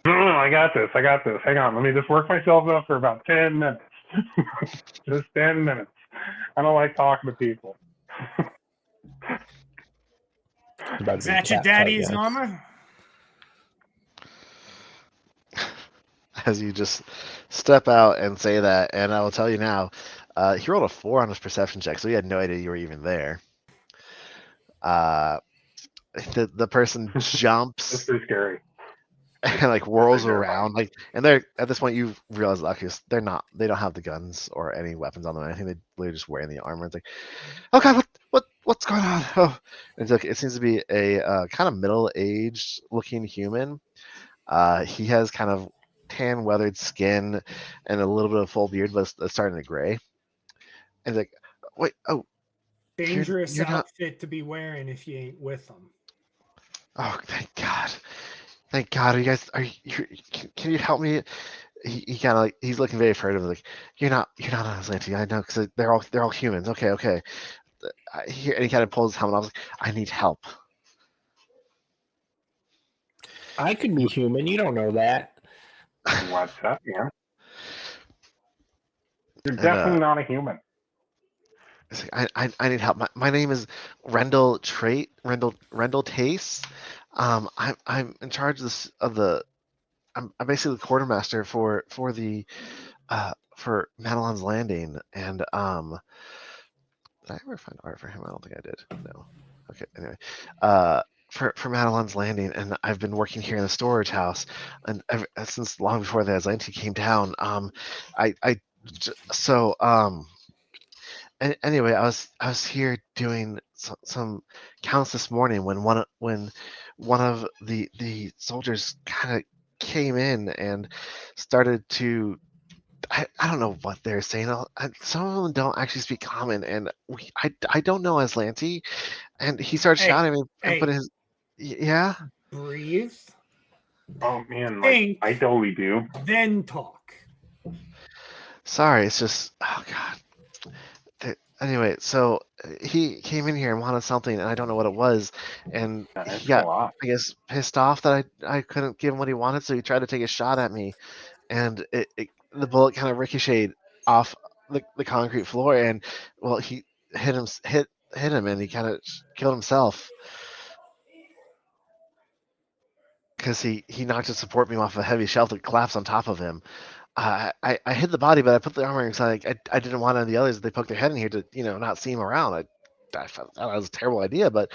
No, I got this. Hang on, let me just work myself up for about 10 minutes. Just 10 minutes. I don't like talking to people. Is that your daddy's armor? As you just step out and say that, and I will tell you now, he rolled a 4 on his perception check, so he had no idea you were even there. The person jumps. It's pretty scary. And like whirls around, like, and they're at this point you realize they don't have the guns or any weapons on them. I think they literally just wearing the armor. It's like, oh god, what's going on? Oh, and it seems to be a kind of middle-aged looking human. He has kind of tan, weathered skin and a little bit of full beard, but it's starting to gray. And it's like, wait, oh, dangerous outfit to be wearing if you ain't with them. Oh, thank God. Thank God. Are you guys? Can you help me? He kind of like he's looking very afraid of it. Like you're not an Aslanti. I know because they're all humans. Okay. And he kind of pulls his helmet off. Like, I need help. I could be human. You don't know that. What's up, man? You're definitely not a human. Like, I need help. My name is Rendell Tace. I'm in charge of the I'm basically the quartermaster for the for Madeline's Landing, and did I ever find art for him? I don't think I did. No. Okay. Anyway, for Madeline's Landing, and I've been working here in the storage house, and since long before the Atlantean came down. Anyway, I was here doing some counts this morning when one of the soldiers kind of came in and started to. I don't know what they're saying. Some of them don't actually speak common, and I don't know Aslanti, and he started Hey, shouting and hey. putting his yeah. Breathe. Oh man, like Think. I totally do. Then talk. Sorry, it's just oh god. Anyway, so he came in here and wanted something, and I don't know what it was, and That's he got, a lot. I guess, pissed off that I couldn't give him what he wanted, so he tried to take a shot at me, and the bullet kind of ricocheted off the concrete floor, and well, he hit him, and he kind of killed himself because he knocked his support beam off a heavy shelf that collapsed on top of him. I hit the body, but I put the armor inside. I didn't want any of the others. They poked their head in here to not see him around. I thought that was a terrible idea, but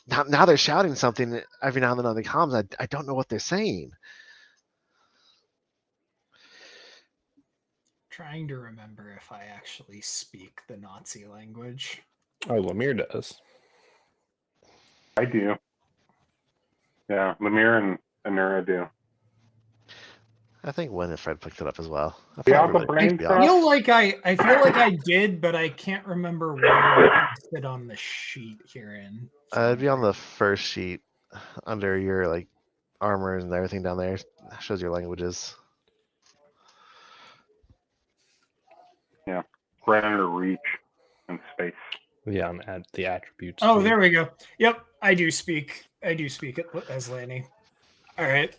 now they're shouting something every now and then on the comms. I don't know what they're saying. Trying to remember if I actually speak the Nazi language. Oh, Lemire does. I do. Yeah, Lemire and Anura do. I think Winifred picked it up as well. We all the brain I stuff. feel like I did, but I can't remember where it said on the sheet herein. It'd be on the first sheet under your like armor and everything down there. Shows your languages. Yeah, right under reach and space. Yeah, on the attributes. Oh, too. there we go. Yep, I do speak it as Lanny. All right.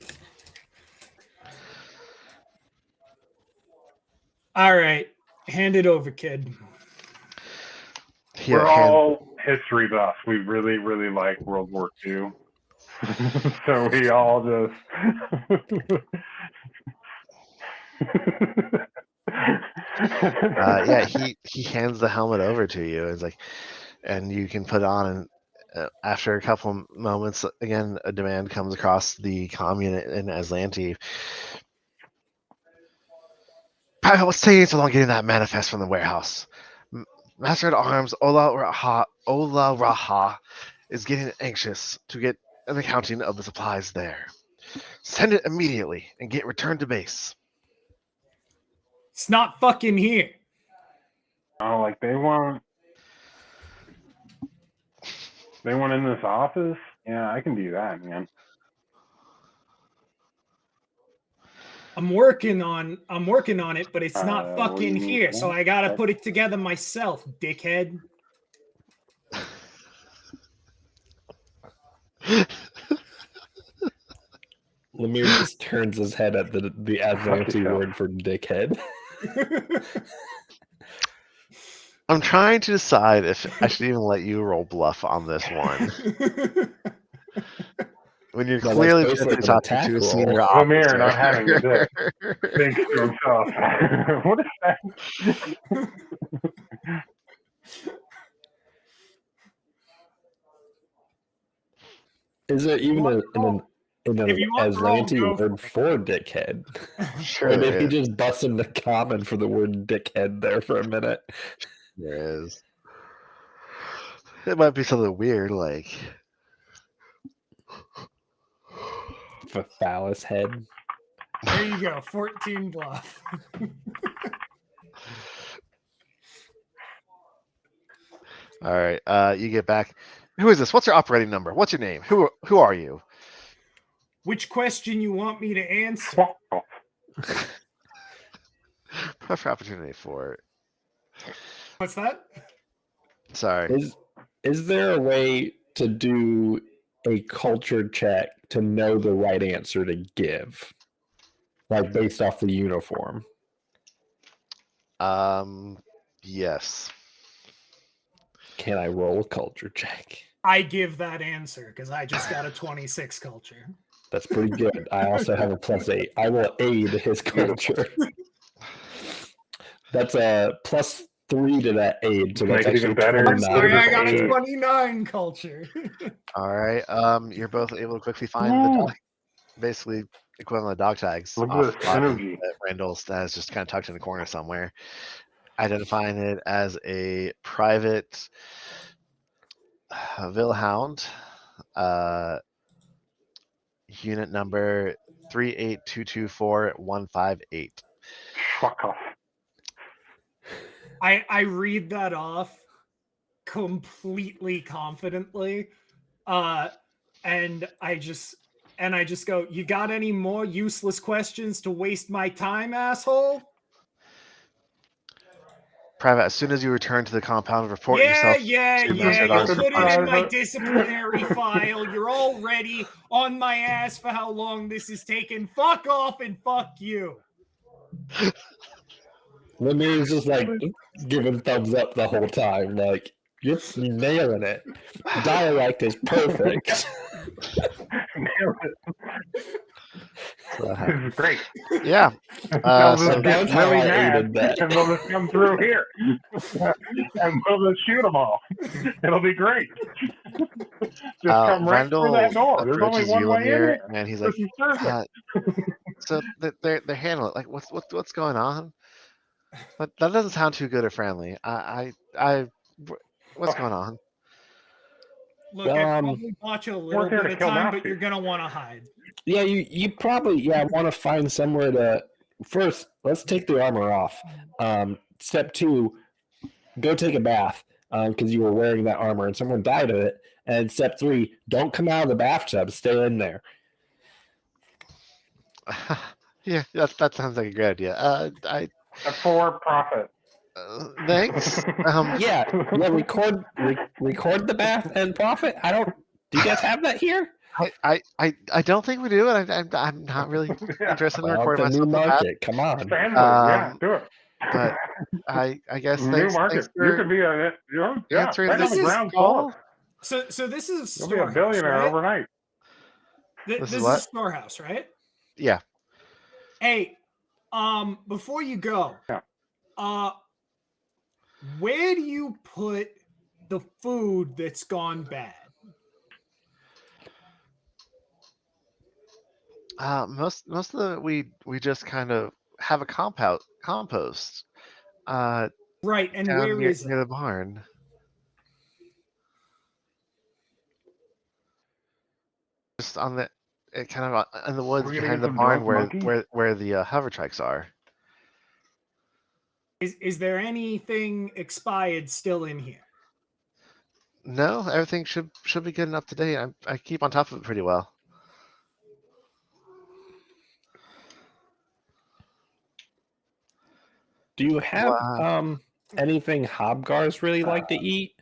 All right. Hand it over, kid. We're all history buffs. We really, really like World War II. So we all just yeah, he hands the helmet over to you. It's like, and you can put it on. And after a couple moments, again, a demand comes across the commune in Aslanti. What's taking so long getting that manifest from the warehouse? Master at Arms Ola Raha is getting anxious to get an accounting of the supplies there. Send it immediately and get returned to base. It's not fucking here. Oh, like they want in this office? Yeah, I can do that, man. I'm working on it, but it's not What do fucking you mean? here. So I gotta put it together myself, dickhead. Lemire just turns his head at the Aslanti word for dickhead. I'm trying to decide if I should even let you roll bluff on this one. When you're clearly basically an talking attack to a roll. senior Lemire officer. not having a dick. Thinks to himself. What is that? Is there even an If you want to roll, Aslanti go word for dickhead? Sure, Or there did he is. just bust into common for the word dickhead there for a minute? There is. It might be something weird, like For phallus head. There you go, 14 bluff. all right. You get back. Who is this? What's your operating number? What's your name? Who are you? Which question you want me to answer? Proper opportunity for it. What's that? Sorry. Is there a way to do a culture check to know the right answer to give? Like based off the uniform? Yes. Can I roll a culture check? I give that answer because I just got a 26 culture. That's pretty good. I also have a +8. I will aid his culture. That's a +3 to that aid, so that's Make it even actually better. 29. I'm sorry, I got a Eight. 29 culture. All right. You're both able to quickly find the dog, basically equivalent of dog tags Look off at the this body energy. that Randall has just kind of tucked in the corner somewhere, identifying it as a private Villhound, unit number 38224-158. Fuck off. I read that off completely confidently, and I just go, you got any more useless questions to waste my time, asshole? Private, as soon as you return to the compound, report Yeah, yourself. yeah. to You'll Mr. Darcy. put it in my Private. disciplinary file. You're already on my ass for how long this is taking. Fuck off and fuck you. Lemire's just like giving thumbs up the whole time. Like, you're nailing it. Dialect is perfect. Nailed it. So, This is great. yeah. They'll So just get that's how really I mad, aided that. and they'll just come through here, and we'll just shoot them all. It'll be great. Just come right through that door. There's only approaches one you, way in Lemire, here. and he's This like, is perfect. so they're handling it. Like, what's going on? But that doesn't sound too good or friendly. What's going on? Look, Well, I probably bought you a little here bit to of kill time, mouse but you're people. gonna want to hide. Yeah, you probably want to find somewhere to. First, let's take the armor off. Step 2, go take a bath because you were wearing that armor and someone died of it. And step 3, don't come out of the bathtub. Stay in there. Yeah, that sounds like a good idea. A for profit. Thanks. Yeah. Record the bath and profit. I don't. Do you guys have that here? I don't think we do, and I'm not really interested in Well, recording the new myself. market. Come on. Yeah, do it. But I guess New thanks market. for You could be a answering right on this the ground call. floor. So this is a You'll be a storehouse, billionaire right? overnight. This is is what? a storehouse, right? Yeah. Hey, before you go, Yeah. where do you put the food that's gone bad? Most of the we just kind of have a compost. Right, and Down where near, is near it? the barn. Just on the kind of in the woods We're gonna behind get the some barn drunk monkeys? where the hover trikes are. Is there anything expired still in here? No, everything should be good enough today. I keep on top of it pretty well. Do you have Wow. anything Hobgars really like to eat?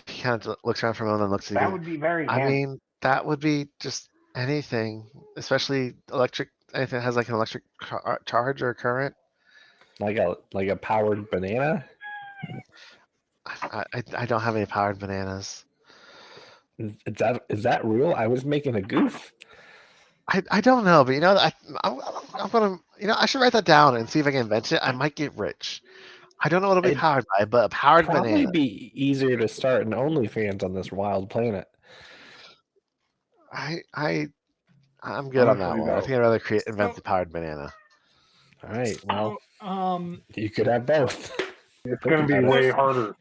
He kind of looks around for a moment and looks at you. That would be very I handy. mean, that would be just anything, especially electric. Anything that has like an electric charge or current. Like a powered banana? I don't have any powered bananas. Is that real? I was making a goof. I don't know, but I'm gonna I should write that down and see if I can invent it. I might get rich. I don't know what it'll be It'd powered by, but a powered Probably banana. be easier to start an OnlyFans on this wild planet. I'm good on that Honestly, one. I though. think I'd rather invent the powered banana. All right. Well, So, you could have both. It's Think going to be about it. way harder.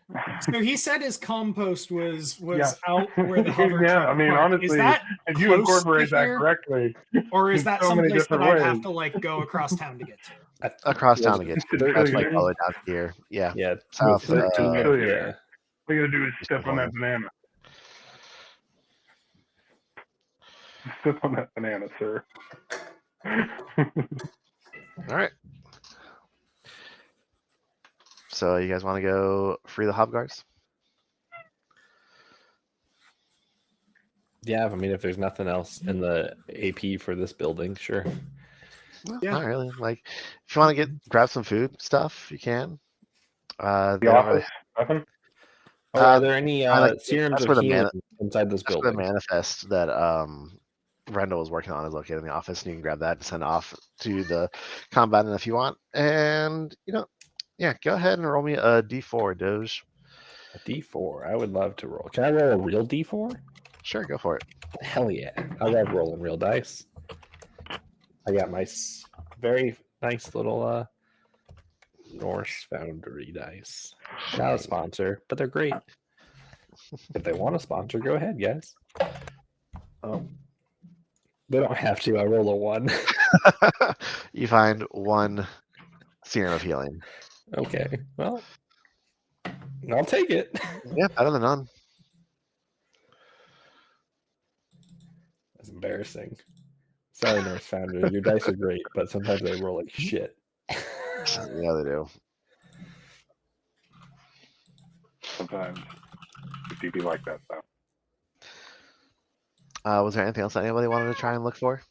so he said his compost was Yeah. out where the hover Yeah, truck I mean, parked. honestly, is that if you close incorporate to that here, correctly, or is in that so many someplace that different I'd have ways. to like go across town to get to? Across town to get to. It's a That's like billion. all the way down here. Yeah. Yeah. South. It's a billion. Yeah. All you got to do is step on that banana. Step on that banana, sir. All right. So you guys want to go free the Hobguards? Yeah. I mean, if there's nothing else in the AP for this building, sure. Well, Yeah. not really. Like, if you want to grab some food stuff, you can. They The don't really. office, nothing? Are there any like, serums that's of where the healing inside this That's the building? manifest that Rendell is working on is located in the office, and you can grab that and send off to the combatant if you want. And yeah, go ahead and roll me a d4, Doge. A D4. I would love to roll. Can I roll a real D4? Sure, go for it. Hell yeah. I love rolling real dice. I got my very nice little Norse Foundry dice. Not a sponsor, but they're great. If they want a sponsor, go ahead, guys. They don't have to. I roll a 1. You find 1 serum of healing. Okay. Well, I'll take it. Yeah, better than none. That's embarrassing. Sorry, North Foundry. Your dice are great, but sometimes they roll like shit. Yeah, they do. Sometimes it do be like that, though. Was there anything else that anybody wanted to try and look for?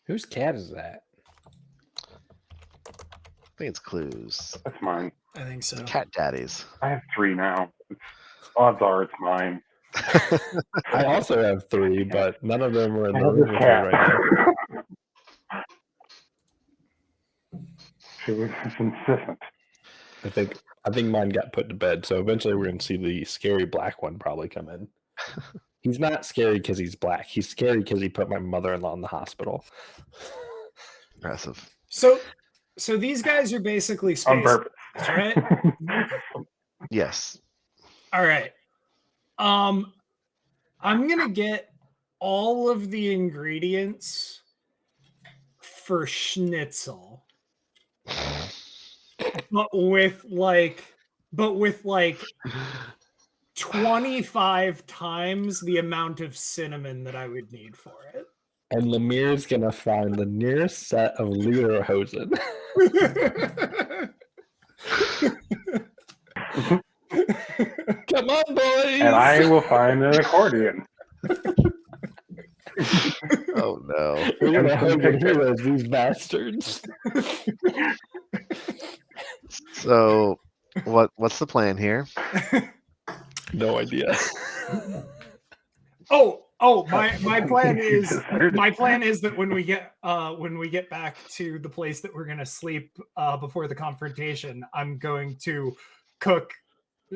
Whose cat is that? I think it's clues. That's mine. I think so. Cat daddies. I have 3 now. Odds are it's mine. I also have 3, but none of them are in I the have room this with me cat. right now. She was insistent. I think mine got put to bed, so eventually we're going to see the scary black one probably come in. He's not scary because he's black. He's scary because he put my mother-in-law in the hospital. Impressive. So these guys are basically On space, purpose. right? Yes. All right. I'm gonna get all of the ingredients for schnitzel, but with like 25 times the amount of cinnamon that I would need for it. And Lemir's going to find the nearest set of Lederhosen. Come on, boys! And I will find an accordion. Oh no. We're going to And some Hogan pictures. Heroes, these bastards. So, what's the plan here? No idea. My plan is that when we get back to the place that we're gonna sleep before the confrontation, I'm going to cook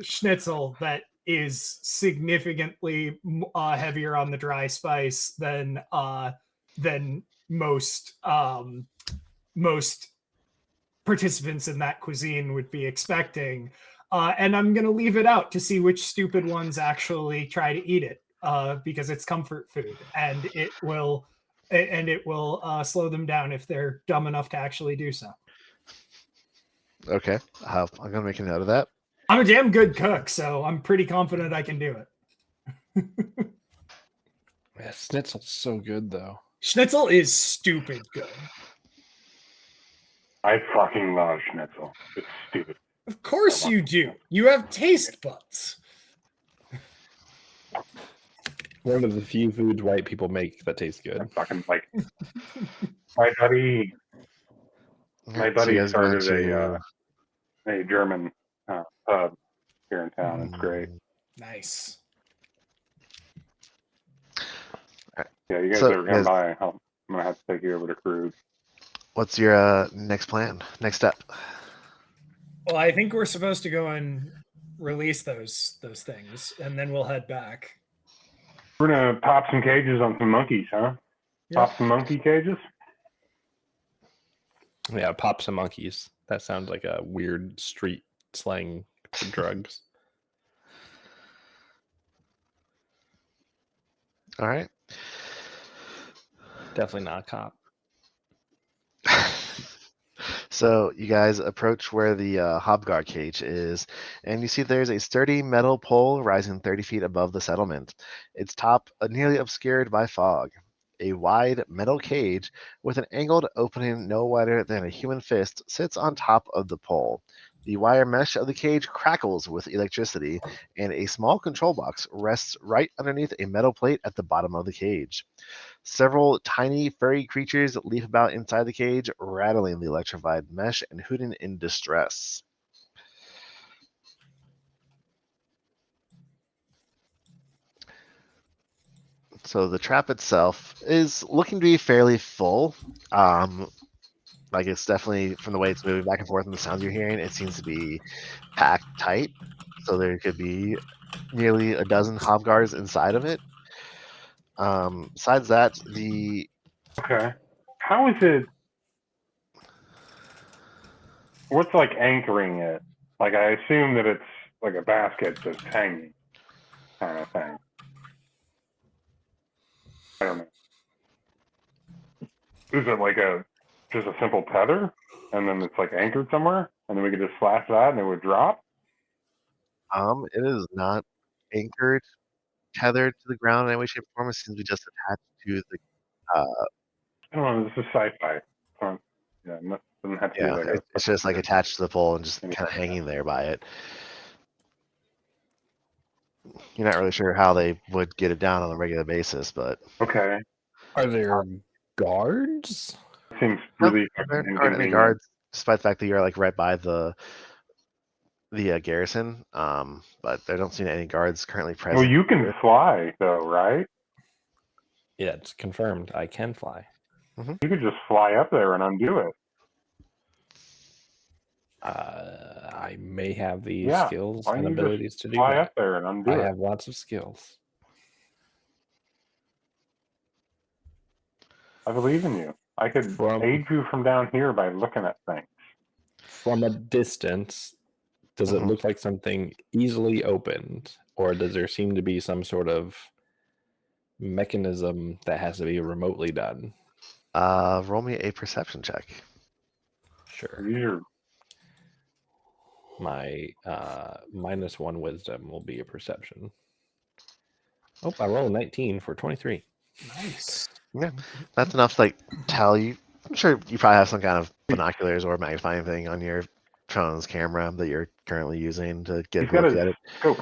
schnitzel that is significantly heavier on the dry spice than most participants in that cuisine would be expecting. And I'm going to leave it out to see which stupid ones actually try to eat it because it's comfort food and it will slow them down if they're dumb enough to actually do so. Okay. I'm going to make a note of that. I'm a damn good cook, so I'm pretty confident I can do it. Yeah, schnitzel's so good, though. Schnitzel is stupid good. I fucking love schnitzel. It's stupid. Of course you do. You have taste buds. One of the few foods white people make that taste good. I fucking like. My buddy started a German pub here in town. It's great. Nice. Yeah, you guys ever come by? I'm gonna have to take you over to Cruise. What's your next plan? Next step? Well, I think we're supposed to go and release those things, and then we'll head back. We're gonna pop some cages on some monkeys, huh? Yeah. Pop some monkey cages. Yeah, pop some monkeys. That sounds like a weird street slang for drugs. All right. Definitely not a cop. So you guys approach where the Hobgar cage is, and you see there's a sturdy metal pole rising 30 feet above the settlement. Its top nearly obscured by fog. A wide metal cage with an angled opening no wider than a human fist sits on top of the pole. The wire mesh of the cage crackles with electricity, and a small control box rests right underneath a metal plate at the bottom of the cage. Several tiny furry creatures leap about inside the cage, rattling the electrified mesh and hooting in distress. So the trap itself is looking to be fairly full. Like it's definitely from the way it's moving back and forth and the sounds you're hearing, it seems to be packed tight. So there could be nearly a dozen hobguards inside of it. Besides that, Okay. How is it? What's like anchoring it? Like I assume that it's like a basket just hanging, kind of thing. I don't know. Is it like just a simple tether, and then it's like anchored somewhere, and then we could just slash that and it would drop? it is not anchored, tethered to the ground in any way, shape, or form. It seems to be just attached to the I don't know. This is sci-fi. Yeah, doesn't have to be yeah. like It's just like attached to the pole and just anything kind of like hanging there by it. You're not really sure how they would get it down on a regular basis, but that. Okay. Are there guards? Seems nope, really there fucking aren't any inconvenient. guards, despite the fact that you're like right by the garrison. But there don't seem any guards currently present. Well, you can here. fly though, right? Yeah, it's confirmed. I can fly. You could just fly up there and undo it. I may have the Yeah, skills why and don't you just abilities to do fly that. up there and undo I it. have lots of skills. I believe in you. I could aid you from down here by looking at things. From a distance, does it Mhm. look like something easily opened, or does there seem to be some sort of mechanism that has to be remotely done? Roll me a perception check. Sure. Use your My -1 wisdom will be a perception. Oh, I rolled a 19 for 23. Nice. Yeah, that's enough to like tell you. I'm sure you probably have some kind of binoculars or magnifying thing on your phone's camera that you're currently using to get a He's got look his at it. scope.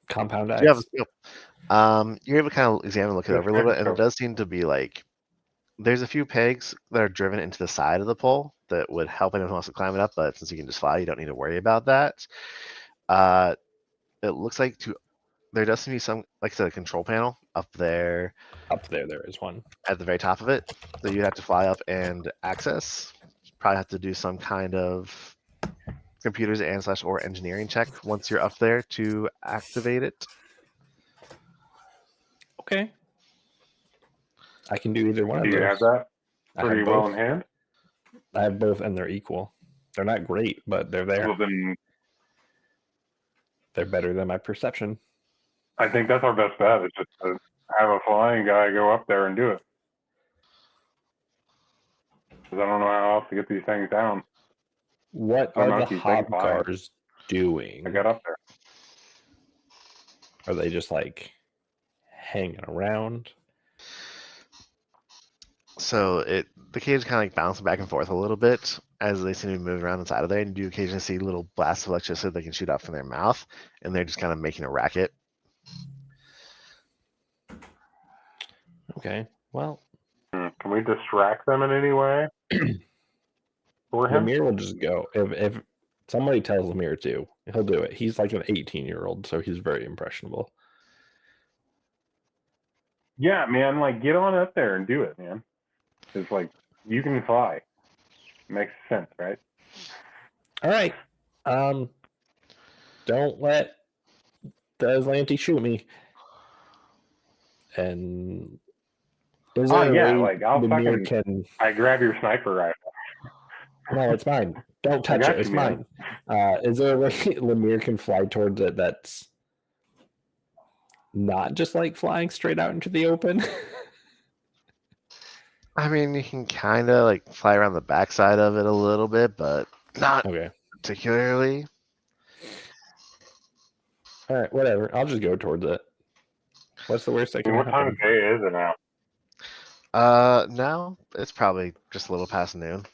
Compound You have a eyes. scope. You're able to kind of examine and look it Yes, over a little bit, and it scope. does seem to be like there's a few pegs that are driven into the side of the pole that would help anyone who wants to climb it up, but since you can just fly, you don't need to worry about that. It looks like there does seem to be some, like I said, a control panel up there Up there, there is one. at the very top of it that you have to fly up and access. Probably have to do some kind of computers and slash or engineering check once you're up there to activate it. Okay. I can do either one Do of you those. have that I pretty have well both. in hand? I have both, and they're equal. They're not great, but they're there. Well, then They're better than my perception. I think that's our best bet. Is just to have a flying guy go up there and do it. Because I don't know how else to get these things down. What The are the monkeys, they can fly. hobguards doing? I got up there. Are they just like hanging around? So the cage kind of like bouncing back and forth a little bit as they seem to be moving around inside of there, and you do occasionally see little blasts of electricity they can shoot out from their mouth, and they're just kind of making a racket. Okay. Well, Can we distract them in any way? For him? Lemire will just go. If somebody tells Lemire to, he'll do it. He's like an 18-year-old, so he's very impressionable. Yeah, man. Like, get on up there and do it, man. It's like you can fly. Makes sense, right? All right. Don't let the Aslanti shoot me. And is there a yeah, way like I'll Lemire fucking. can? I grab your sniper rifle. No, it's mine. Don't touch got it. It's you, man. mine. Is there a way Lemire can fly towards it that's not just like flying straight out into the open? I mean, you can kind of like fly around the backside of it a little bit, but not Okay. particularly. All right, whatever. I'll just go towards it. What's the worst that I can mean, what time happen? of day is it now? Now it's probably just a little past noon.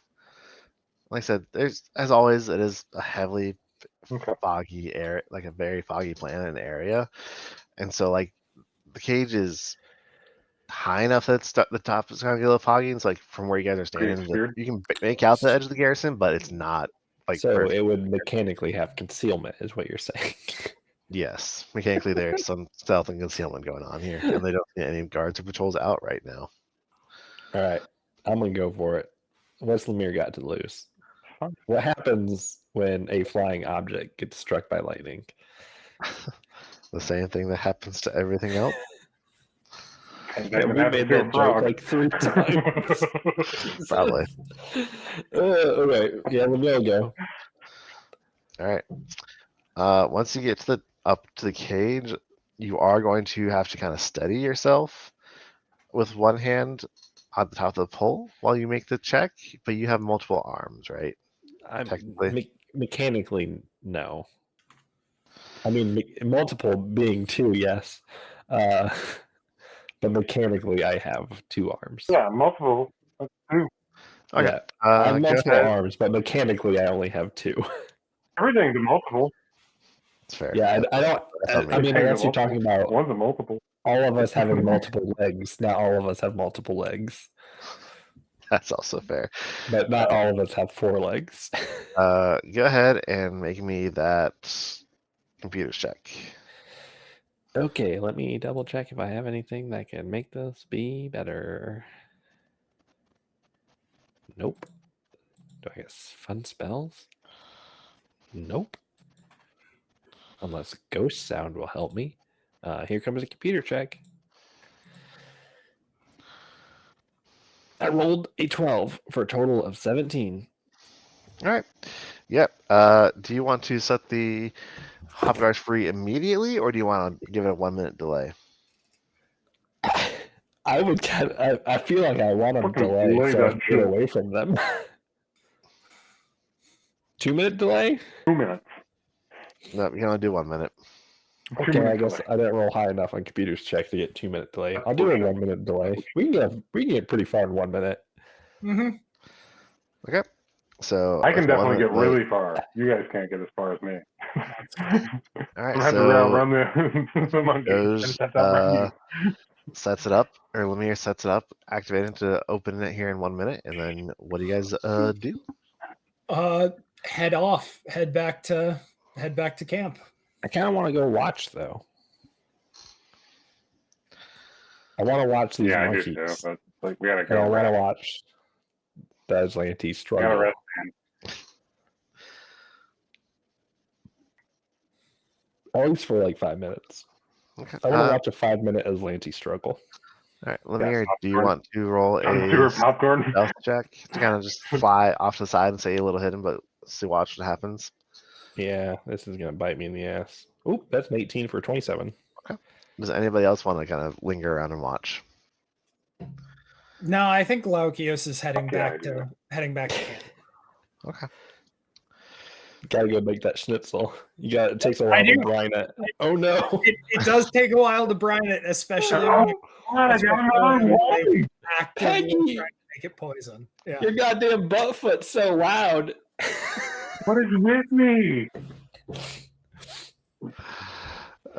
Like I said, there's as always, it is a heavily Okay. foggy area, like a very foggy planet and area, and so like the cage is high enough that the top is kind of a little foggy. And it's like from where you guys are Pretty standing, obscured. you can make out the edge of the garrison, but it's not like So perfect. it would mechanically have concealment, is what you're saying. Yes, mechanically there's some stealth and concealment going on here, and they don't see any guards or patrols out right now. All right, I'm gonna go for it. What's Lemire got to lose? Fine. What happens when a flying object gets struck by lightning? The same thing that happens to everything else. And Yeah, then we have to made kill that joke frog. like 3 times. Probably. Okay, yeah, Lemire go. All right. Once you get to up to the cage, you are going to have to kind of steady yourself with one hand on the top of the pole while you make the check, but you have multiple arms, right? I'm Technically. mechanically no. I mean, multiple being 2, yes. But mechanically, I have 2 arms. Yeah, multiple. That's two. Okay. Yeah, I have Go multiple ahead. arms, but mechanically, I only have 2. Everything's a multiple. It's fair. Yeah, I don't. That's on me. I mean, Everything's a unless you're multiple. talking about One's a multiple. all of us having multiple legs. Not all of us have multiple legs, That's also fair. but not all of us have 4 legs. Go ahead and make me that computer check. Okay, let me double check if I have anything that can make this be better. Nope. Do I guess fun spells? Nope. Unless ghost sound will help me. Here comes a computer check. I rolled a 12 for a total of 17. All right. Yep. Do you want to set the hop guards free immediately, or do you want to give it a 1 minute delay? I would I feel like I want to Fucking delay delay so I that can shit. get away from them. 2-minute delay? 2 minutes. No, you can only do 1 minute. 2 Okay, I minutes guess delay. I didn't roll high enough on computer's check to get 2-minute delay. I'll do a 1-minute delay. We can get pretty far in 1 minute. Mm-hmm. Okay. So I can with a 1 definitely minute get delay- really far. You guys can't get as far as me. All right. I'm gonna have to So outrun the monkey. goes That's outrun you. sets it up, or Lemire sets it up, activating to open it here in 1 minute, and then what do you guys do? Head off. Head back to camp. I kind of want to go watch, though. I want to watch these Yeah, I do monkeys. too. But like, we gotta And go. I want to rest. watch the Aslantes We gotta struggle. rest. At least for like 5 minutes. Okay. I want to watch a 5-minute Aslante struggle. All right, Lemire, do you popcorn. want to roll Sewer a popcorn. stealth check to kind of just fly off to the side and say a little hidden, but see watch what happens? Yeah, this is gonna bite me in the ass. Oop, that's an 18 for 27. Does anybody else want to kind of linger around and watch? No, I think Laukios is heading Yeah, back I do. to camp. Okay. Gotta go make that schnitzel. It takes a I while to do. brine it. Oh no! It does take a while to brine it, especially when you I got another one. actively Peggy! trying to make it poison. Yeah. Your goddamn butt foot's so loud. What is with me?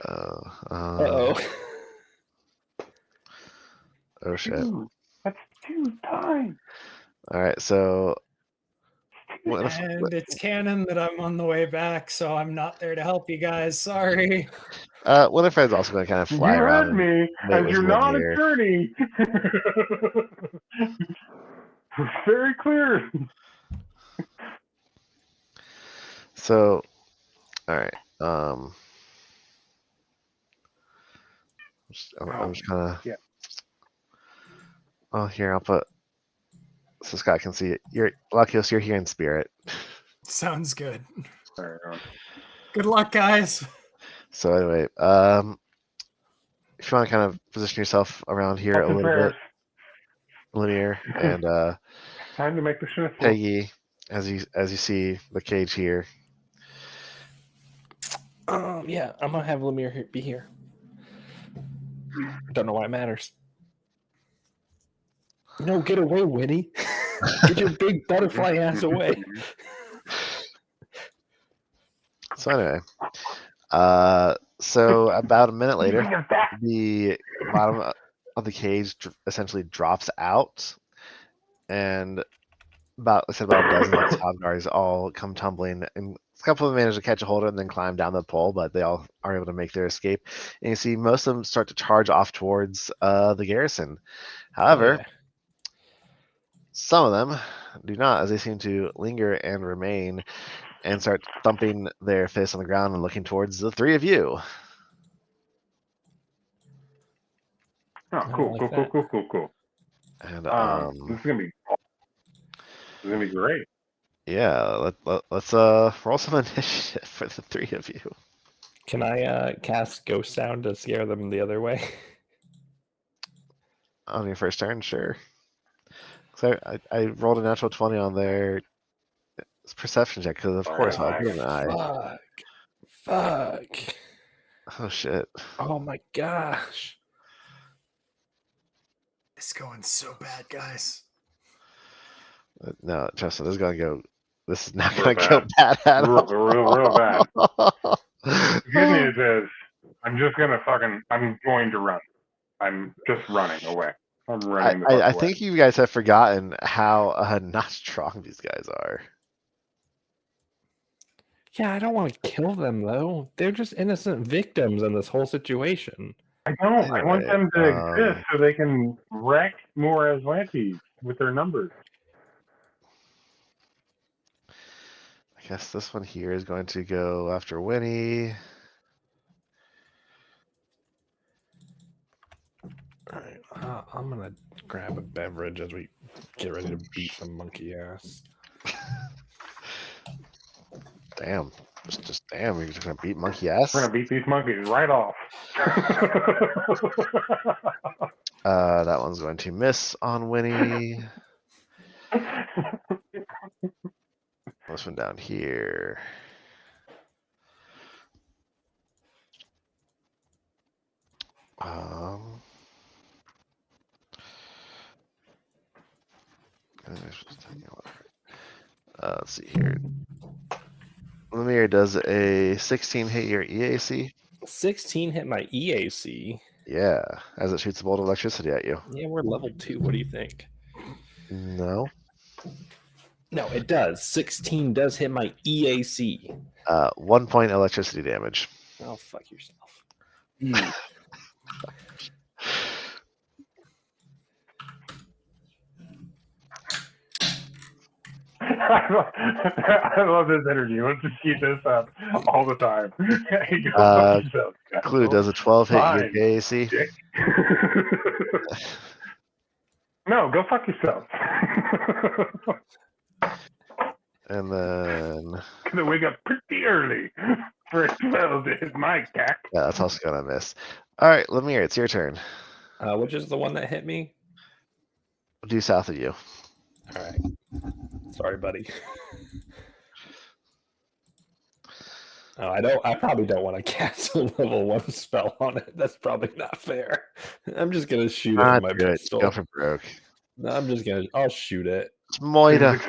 Uh-oh. Oh shit. Dude, that's 2 times. All right, so And it's canon that I'm on the way back, so I'm not there to help you guys. Sorry. Winifred's also going to kind of You fly around. heard me, it as was you're not Lemire. attorney. Very clear. So, all right. I'm just kind of. Yeah. Oh, here I'll put so Scott can see it. You're Lakios, you're here in spirit. Sounds good. There you go. Good luck, guys. So anyway, if you want to kind of position yourself around here Thoughts a and little prayers. bit, Lemire and Time to make the schnitzel. Peggy, as you see the cage here. Yeah, I'm gonna have Lemire be here. Don't know why it matters. No, get away, Winnie. Get your big butterfly ass away. So anyway, so about a minute later, the bottom of the cage essentially drops out, and about a dozen top guards all come tumbling and A couple of them manage to catch a hold of it and then climb down the pole, but they all are able to make their escape. And you see most of them start to charge off towards the garrison. However, Yeah. some of them do not, as they seem to linger and remain and start thumping their fists on the ground and looking towards the three of you. Oh, I cool, like cool, that. cool, cool, cool, cool. And This is gonna be great. yeah, let's roll some initiative for the three of you. Can I cast Ghost Sound to scare them the other way? On your first turn, sure. So I rolled a natural 20 on their perception check because of course I'll give them an eye. Fuck. Oh shit. Oh my gosh. It's going so bad, guys. No, Justin, this is gonna go. This is not Real gonna go bad at Real, all. real bad. The good news is, I'm going to run. I'm just running away. I'm running the fuck I away. think you guys have forgotten how not strong these guys are. Yeah, I don't want to kill them though. They're just innocent victims in this whole situation. I don't. I want Anyway, them to exist so they can wreck more Atlantes with their numbers. I guess this one here is going to go after Winnie. All right, I'm gonna grab a beverage as we get ready to beat some monkey ass. Damn. Just damn, you're just gonna beat monkey ass? We're gonna beat these monkeys right off. That one's going to miss on Winnie. This one down here. Let's see here. Lemire, does a 16 hit your EAC? 16 hit my EAC. Yeah, as it shoots a bolt of electricity at you. Yeah, we're level 2. What do you think? No. No, it does. 16 does hit my EAC. 1 point electricity damage. Oh, fuck yourself. I love this energy. Let's just keep this up all the time. Clue, does a 12 hit your Fine, EAC? dick. No, go fuck yourself. And then... Gonna wake up pretty early for 12 to hit my cack. Yeah, that's also gonna miss. Alright, Lemire, it's your turn. Which is the one that hit me? Due south of you. All right. Sorry, buddy. Oh, I probably don't want to cast a level 1 spell on it. That's probably not fair. I'm just gonna shoot it with my pistol. Go for broke. No, I'll shoot it. It's Moida.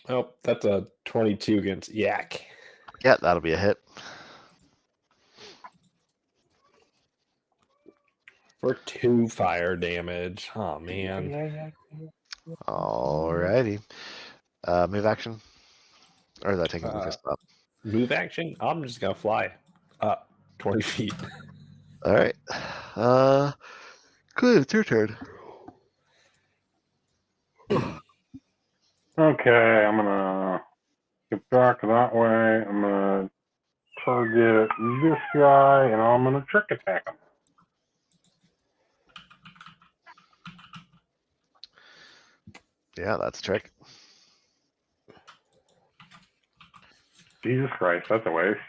Oh, that's a 22 against Yak. Yeah, that'll be a hit. For 2 fire damage. Oh man. Alrighty. Move action? Or is that taking Lucas up? Move action? I'm just gonna fly up 20 feet. Alright. Good, it's your turn. Okay, I'm gonna get back that way. I'm gonna target this guy, and I'm gonna trick attack him. Yeah, that's a trick. Jesus Christ, that's a waste.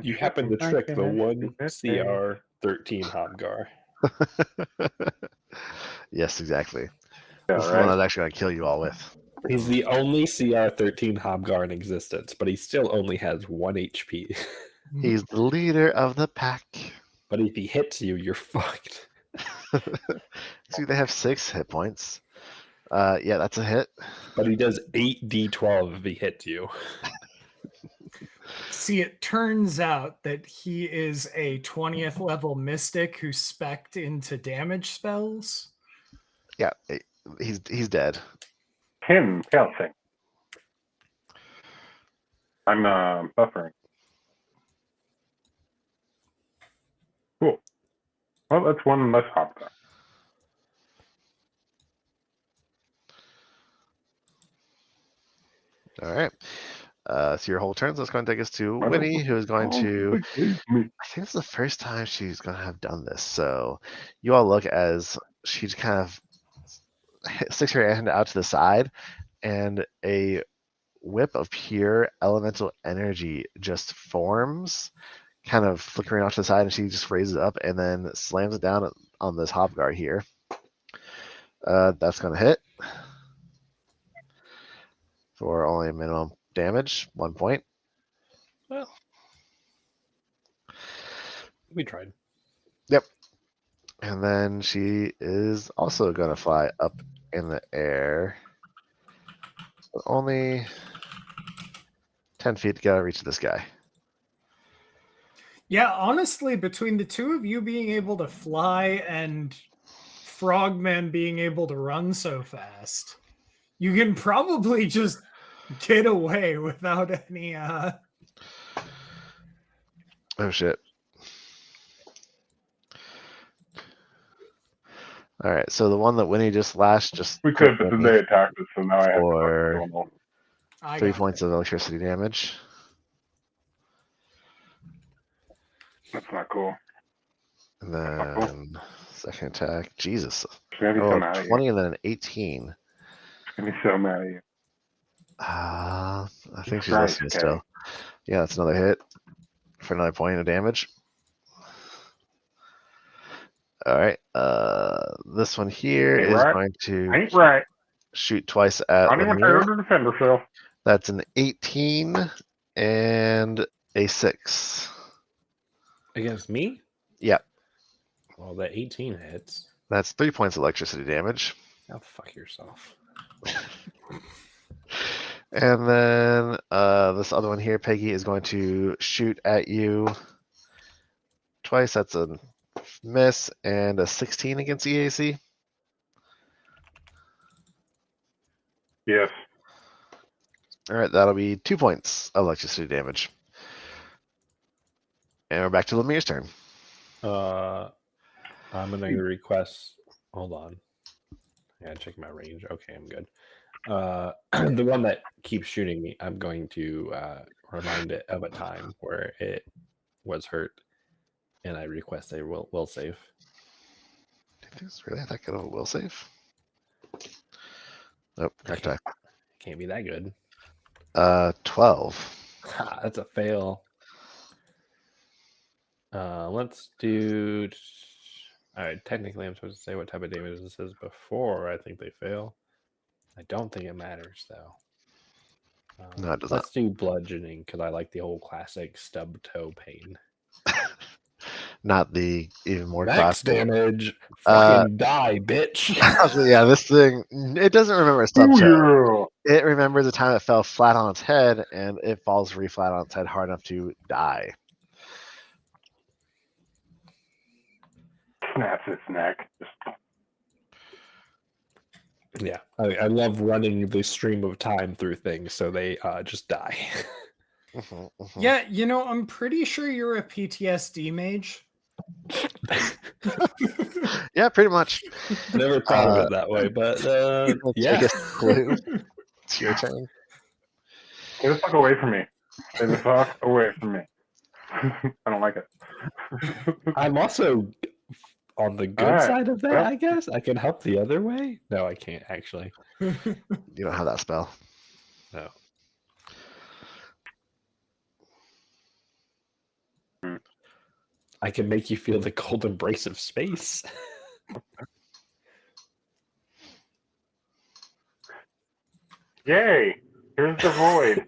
You happen to trick the one CR 13 Hobgar. Yes, exactly. Yeah, This is the one that's actually going to kill you all with. He's the only CR 13 Hobgar in existence, but he still only has 1 HP. He's the leader of the pack. But if he hits you, you're fucked. See, they have 6 hit points. Yeah, that's a hit. But he does 8d12 if he hits you. See, it turns out that he is a 20th level mystic who spec'd into damage spells. Yeah, he's dead. Him pouncing. I'm buffering. Cool. Well, that's one less hop gun. All right. So your whole turn. So it's going to take us to Winnie, who is going to. I think this is the first time she's going to have done this. So you all look as she kind of sticks her hand out to the side, and a whip of pure elemental energy just forms, kind of flickering off to the side, and she just raises it up and then slams it down on this Hobguard here. That's going to hit for only a minimum damage, 1 point. Well, we tried. Yep. And then she is also going to fly up in the air. But only 10 feet to get out of reach of this guy. Yeah, honestly, between the two of you being able to fly and Frogman being able to run so fast, you can probably just get away without any Oh shit. All right, so the one that Winnie just lashed just We could, but then they attacked us, so now I have to for fucking kill them. 3 points of electricity damage. That's not cool. And then second attack, Jesus. She's gonna be so mad at you. 20 and then an 18. She's gonna be so mad at you. I think she's Christ, listening Kay. still. Yeah, that's another hit for another point of damage. All right, this one here Ain't is right. going to Ain't right. shoot twice at Not even fair to defend herself. That's an 18 and a 6. Against me? Yep. Well, that 18 hits. That's 3 points of electricity damage. Now fuck yourself. And then this other one here, Peggy, is going to shoot at you twice. That's a miss and a 16 against EAC. Yes. All right, that'll be 2 points of electricity damage. And we're back to Lemire's turn. I'm gonna request. Hold on. I gotta check my range. Okay, I'm good. The one that keeps shooting me, I'm going to remind it of a time where it was hurt, and I request a will save. Do you think it's really that good of a will save? Nope, crack die. Can't be that good. 12. Ha, that's a fail. Let's do. All right, technically, I'm supposed to say what type of damage this is before I think they fail. I don't think it matters though. No, it does Let's do bludgeoning because I like the old classic stub toe pain. Not the even more Max classic damage. Fucking die, bitch. Yeah, this thing, it doesn't remember a stub toe. Ooh, It remembers the time it fell flat on its head, and it falls flat on its head hard enough to die. snaps its neck. Just Yeah, I love running the stream of time through things, so they just die. Yeah, you know, I'm pretty sure you're a PTSD mage. Yeah, pretty much. Never thought of it that way, but yeah. Take a clue. It's your turn. Stay the fuck away from me. Stay the fuck away from me. I don't like it. I'm also on the good All right. side of that, Well- I guess. I can help the other way. No, I can't actually. You don't have that spell. No. I can make you feel the cold embrace of space. Yay! Here's the void.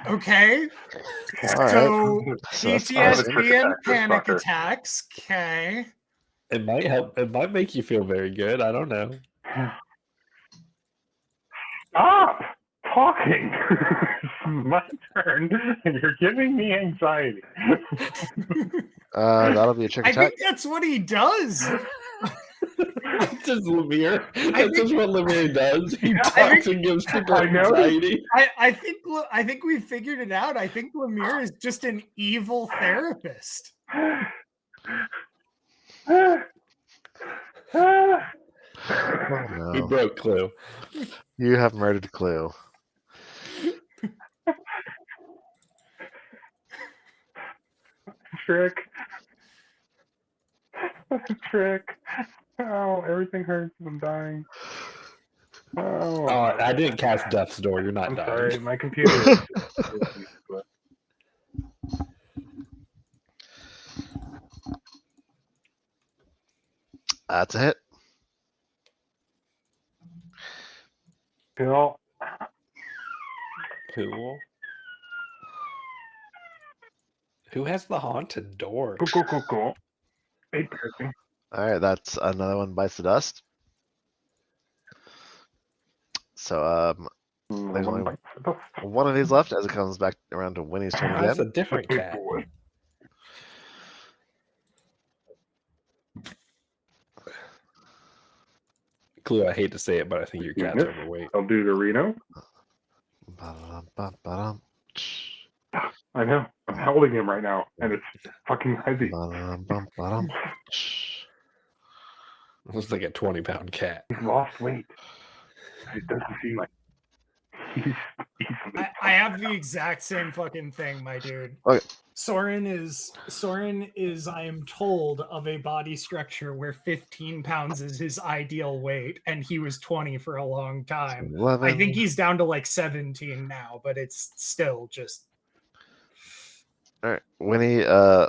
Okay, All so right. So that's PTSD and awesome. panic Fucker. attacks. Okay. It might help. It might make you feel very good. I don't know. Stop talking. It's my turn, and you're giving me anxiety. That'll be a trick I attack. think that's what he does. That's just Lemire. I That's just what Lemire does. He I talks think- and gives people I noticed. anxiety. I think we figured it out. I think Lemire is just an evil therapist. Oh, We no. broke Clue. You have murdered Clue. Trick. Trick. Oh, everything hurts. I'm dying. Oh, Oh, I didn't cast Death's Door. You're not I'm dying. sorry. My computer. That's a hit. Bill. Cool. Who has the haunted door? Cool. 8 piercing. All right, that's another one bites the dust. So there's only one of these left as it comes back around to Winnie's turn That's a again. different Big cat. boy. Clue, I hate to say it, but I think your cat's Goodness. overweight. I'll do the Reno. Ba-da-dum-ba-ba-dum. I know. I'm holding him right now, and it's fucking heavy. Ba-da-dum-bum-ba-dum. It looks like a 20-pound cat. He's lost weight. It doesn't seem like he's easily. I have the exact same fucking thing, my dude. Okay. Soren is, I am told, of a body structure where 15 pounds is his ideal weight, and he was 20 for a long time. 11. I think he's down to like 17 now, but it's still just. All right. Winnie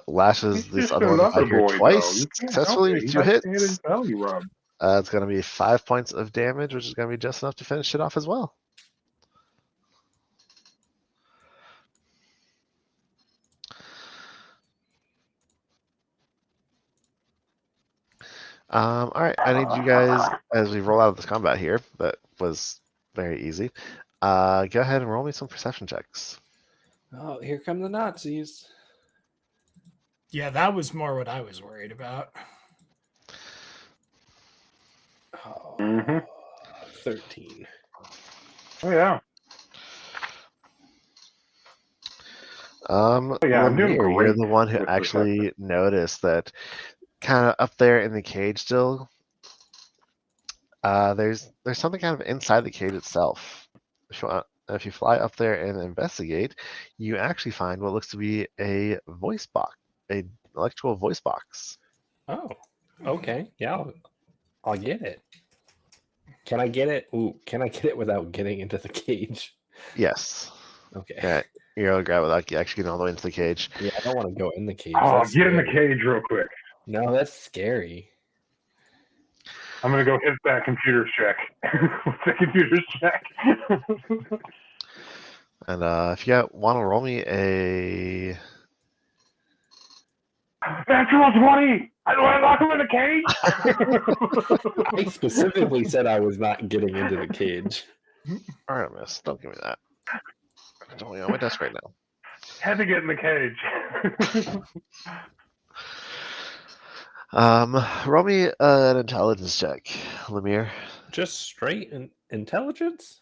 lashes He's this just other one another back here boy, twice though. You can't successfully help it. with He 2 likes to get his hits. belly rubbed. It's going to be 5 points of damage, which is going to be just enough to finish it off as well. All right, I need you guys, as we roll out of this combat here, that was very easy. Go ahead and roll me some perception checks. Oh, here come the Nazis. Yeah, that was more what I was worried about. Oh, Mhm. 13. Oh yeah. Yeah, I'm doing Lemire, you're great the one who with actually noticed that kind of up there in the cage still. There's something kind of inside the cage itself. If you fly up there and investigate, you actually find what looks to be a voice box, a electrical voice box. Oh, okay. Yeah, I'll get it. Can I get it? Ooh, can I get it without getting into the cage? Yes. Okay. Yeah, you're able to grab it without actually getting all the way into the cage. Yeah, I don't want to go in the cage. Oh, That's get in the scary. cage real quick. No, that's scary. I'm gonna go hit that computer check. What's that computer check? And if you want to roll me a Natural 20! I don't want to lock him in the cage! I specifically said I was not getting into the cage. Artemis, don't give me that. It's only on my desk right now. Had to get in the cage. Roll me an intelligence check, Lemire. Just straight intelligence?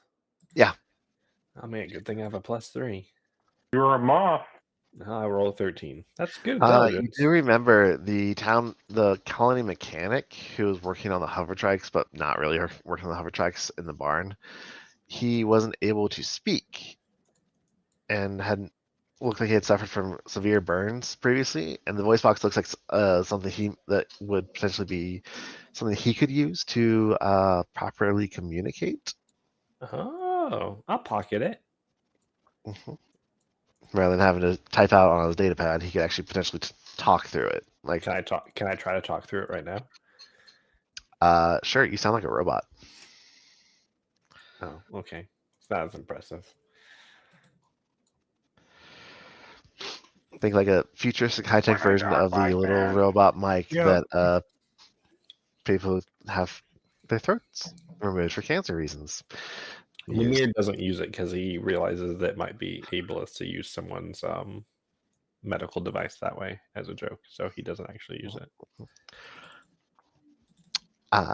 Yeah. Oh man, good thing I have a +3. You're a moth. I roll a 13. That's good You intelligence. do remember the colony mechanic who was working on the hover trikes, but not really working on the hover trikes in the barn. He wasn't able to speak and looked like he had suffered from severe burns previously. And the voice box looks like something that would potentially be something he could use to properly communicate. Oh, I'll pocket it. Mm-hmm. Rather than having to type out on his data pad, he could actually potentially talk through it. Like, Can I try to talk through it right now? sure, you sound like a robot. Oh, okay. It's not as impressive. Think like a futuristic high-tech version of the little robot mic Yeah. that people have their throats removed for cancer reasons. Lemire doesn't use it because he realizes that it might be ableist to use someone's medical device that way as a joke, so he doesn't actually use it.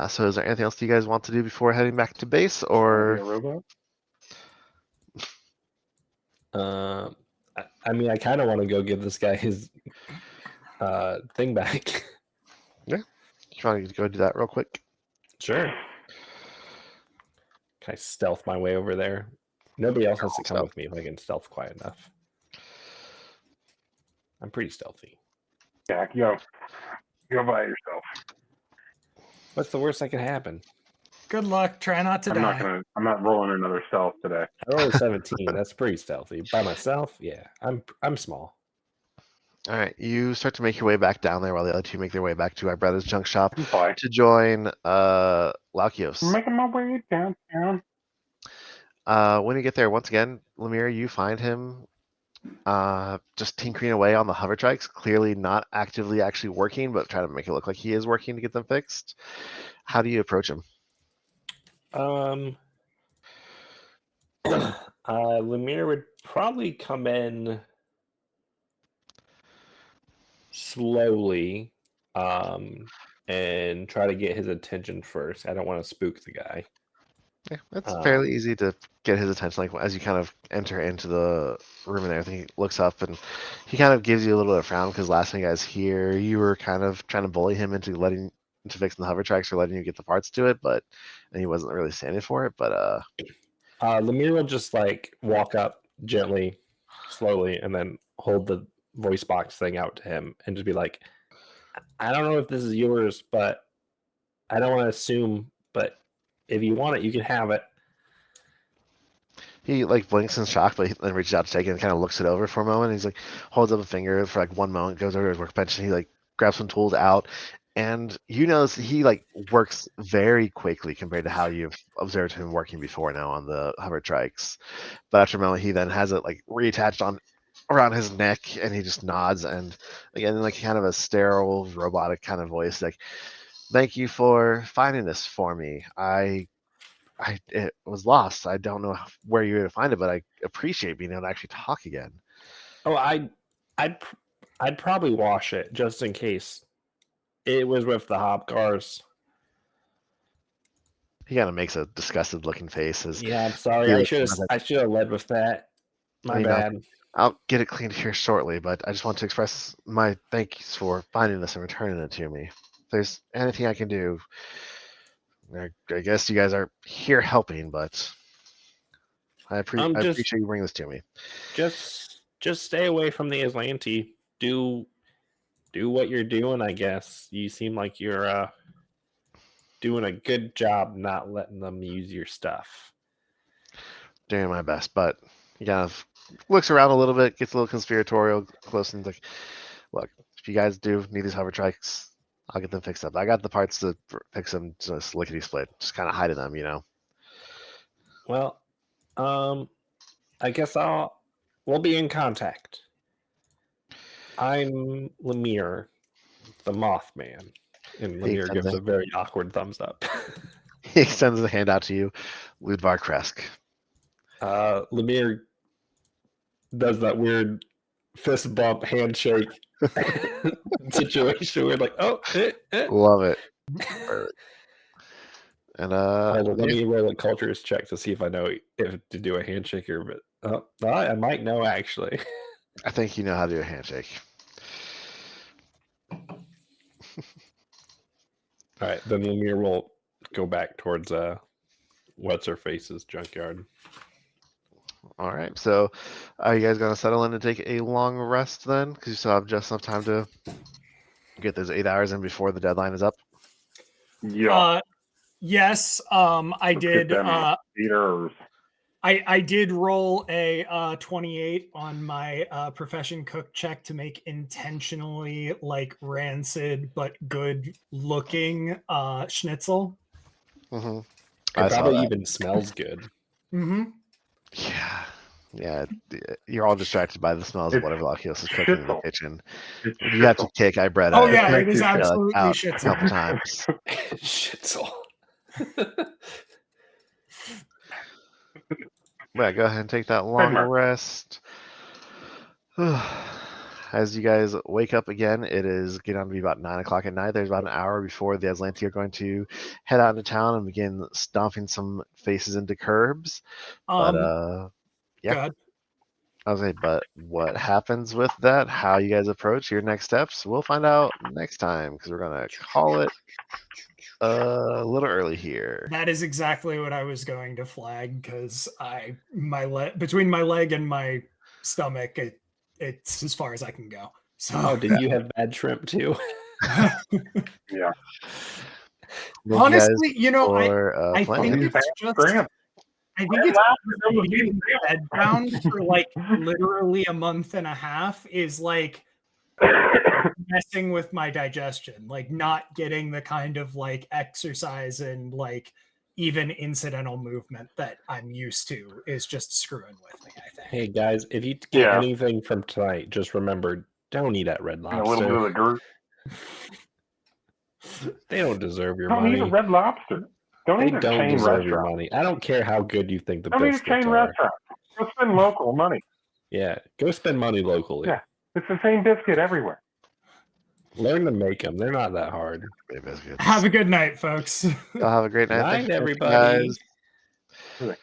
So is there anything else you guys want to do before heading back to base, Be or a robot? I mean, I kind of want to go give this guy his thing back. you want to go do that real quick? Sure. Can I stealth my way over there? Nobody else has to come with me if I can stealth quiet enough. I'm pretty stealthy. Jack, go by yourself. What's the worst that can happen? Good luck. Try not to die. I'm not rolling another stealth today. I rolled a 17. That's pretty stealthy. By myself, yeah. I'm small. All right, you start to make your way back down there while the other two make their way back to our brother's junk shop I'm fine. to join I'm Laukios. making my way downtown. When you get there, once again, Lemire, you find him just tinkering away on the hover trikes, clearly not actively actually working, but trying to make it look like he is working to get them fixed. How do you approach him? Lemire would probably come in slowly and try to get his attention first. I don't want to spook the guy. Yeah, it's fairly easy to get his attention. Like as you kind of enter into the room and everything, he looks up and he kind of gives you a little bit of frown because last time you guys here, you were kind of trying to bully him into fixing the hover tracks or letting you get the parts to it, and he wasn't really standing for it. But Lemire will just like walk up gently, slowly, and then hold the voice box thing out to him and just be like, I don't know if this is yours, but I don't want to assume, but if you want it, you can have it. he like blinks in shock, but he then reaches out to take it and kind of looks it over for a moment. He's like holds up a finger for like one moment, goes over to his workbench and he like grabs some tools out, and you notice he like works very quickly compared to how you've observed him working before now on the hover trikes. But after a moment, he then has it like reattached on around his neck, and he just nods, and again, like kind of a sterile, robotic kind of voice, like, "Thank you for finding this for me. It was lost. I don't know where you were to find it, but I appreciate being able to actually talk again." Oh, I'd probably wash it just in case. It was with the hop cars. He kind of makes a disgusted looking face. Yeah, I'm sorry. I should have led with that. My bad. I'll get it cleaned here shortly, but I just want to express my thanks for finding this and returning it to me. If there's anything I can do, I guess you guys are here helping, but I appreciate you bringing this to me. Just stay away from the Aslanti. Do what you're doing, I guess. You seem like you're doing a good job not letting them use your stuff. Doing my best, but he kind of looks around a little bit, gets a little conspiratorial close, and like, look, if you guys do need these hover trikes, I'll get them fixed up. I got the parts to fix them, just lickety split, just kind of hiding them, you know. Well, I guess we'll be in contact. I'm Lemire, the Mothman, and Lemire gives a very awkward thumbs up. He extends the hand out to you, Ludvar Kresk. Lemire does that weird fist bump handshake situation where like, oh, love it. And let me roll a cultures check to see if I know if to do a handshake or, but I might know actually. I think you know how to do a handshake. All right, then Lemire will go back towards what's her face's junkyard. All right, so are you guys gonna settle in and take a long rest then? Because you still have just enough time to get those 8 hours in before the deadline is up. Yeah. Yes. I did. Eaters. I did roll a 28 on my profession cook check to make intentionally like rancid but good looking schnitzel. Mm-hmm. It probably even smells good. Mm-hmm. Yeah. You're all distracted by the smells of whatever Lakios is cooking in the kitchen. It's You have to kick I bread Oh out. yeah, it is absolutely out shitzel. a couple times. Shitzel. Yeah, go ahead and take that long Mark. rest. As you guys wake up again, it is getting on to be about 9 o'clock at night. There's about an hour before the Aslanti are going to head out into town and begin stomping some faces into curbs. But yeah. Go ahead. I was like, but what happens with that? How you guys approach your next steps? We'll find out next time because we're gonna call it a little early here. That is exactly what I was going to flag because between my leg and my stomach, it's as far as I can go. So Oh, did you have bad shrimp too? Yeah. honestly, you know, I plan. think it's just. Graham. I think it's being bedbound for like literally a month and a half is like messing with my digestion, like not getting the kind of like exercise and like even incidental movement that I'm used to is just screwing with me, I think. Hey guys, if you get anything from tonight, just remember, don't eat at Red And a little bit of Lobster. the group. They don't deserve your Don't money. eat a Red Lobster. Don't They eat a don't chain deserve your restaurant. money. I don't care how good you think the Don't eat a biscuits chain are. restaurant. Go spend local money. Yeah, go spend money locally. Yeah. It's the same biscuit everywhere. Learn to make them. They're not that hard. Great biscuits. Have a good night, folks. Y'all have a great night. Night, Thank you, everybody. guys.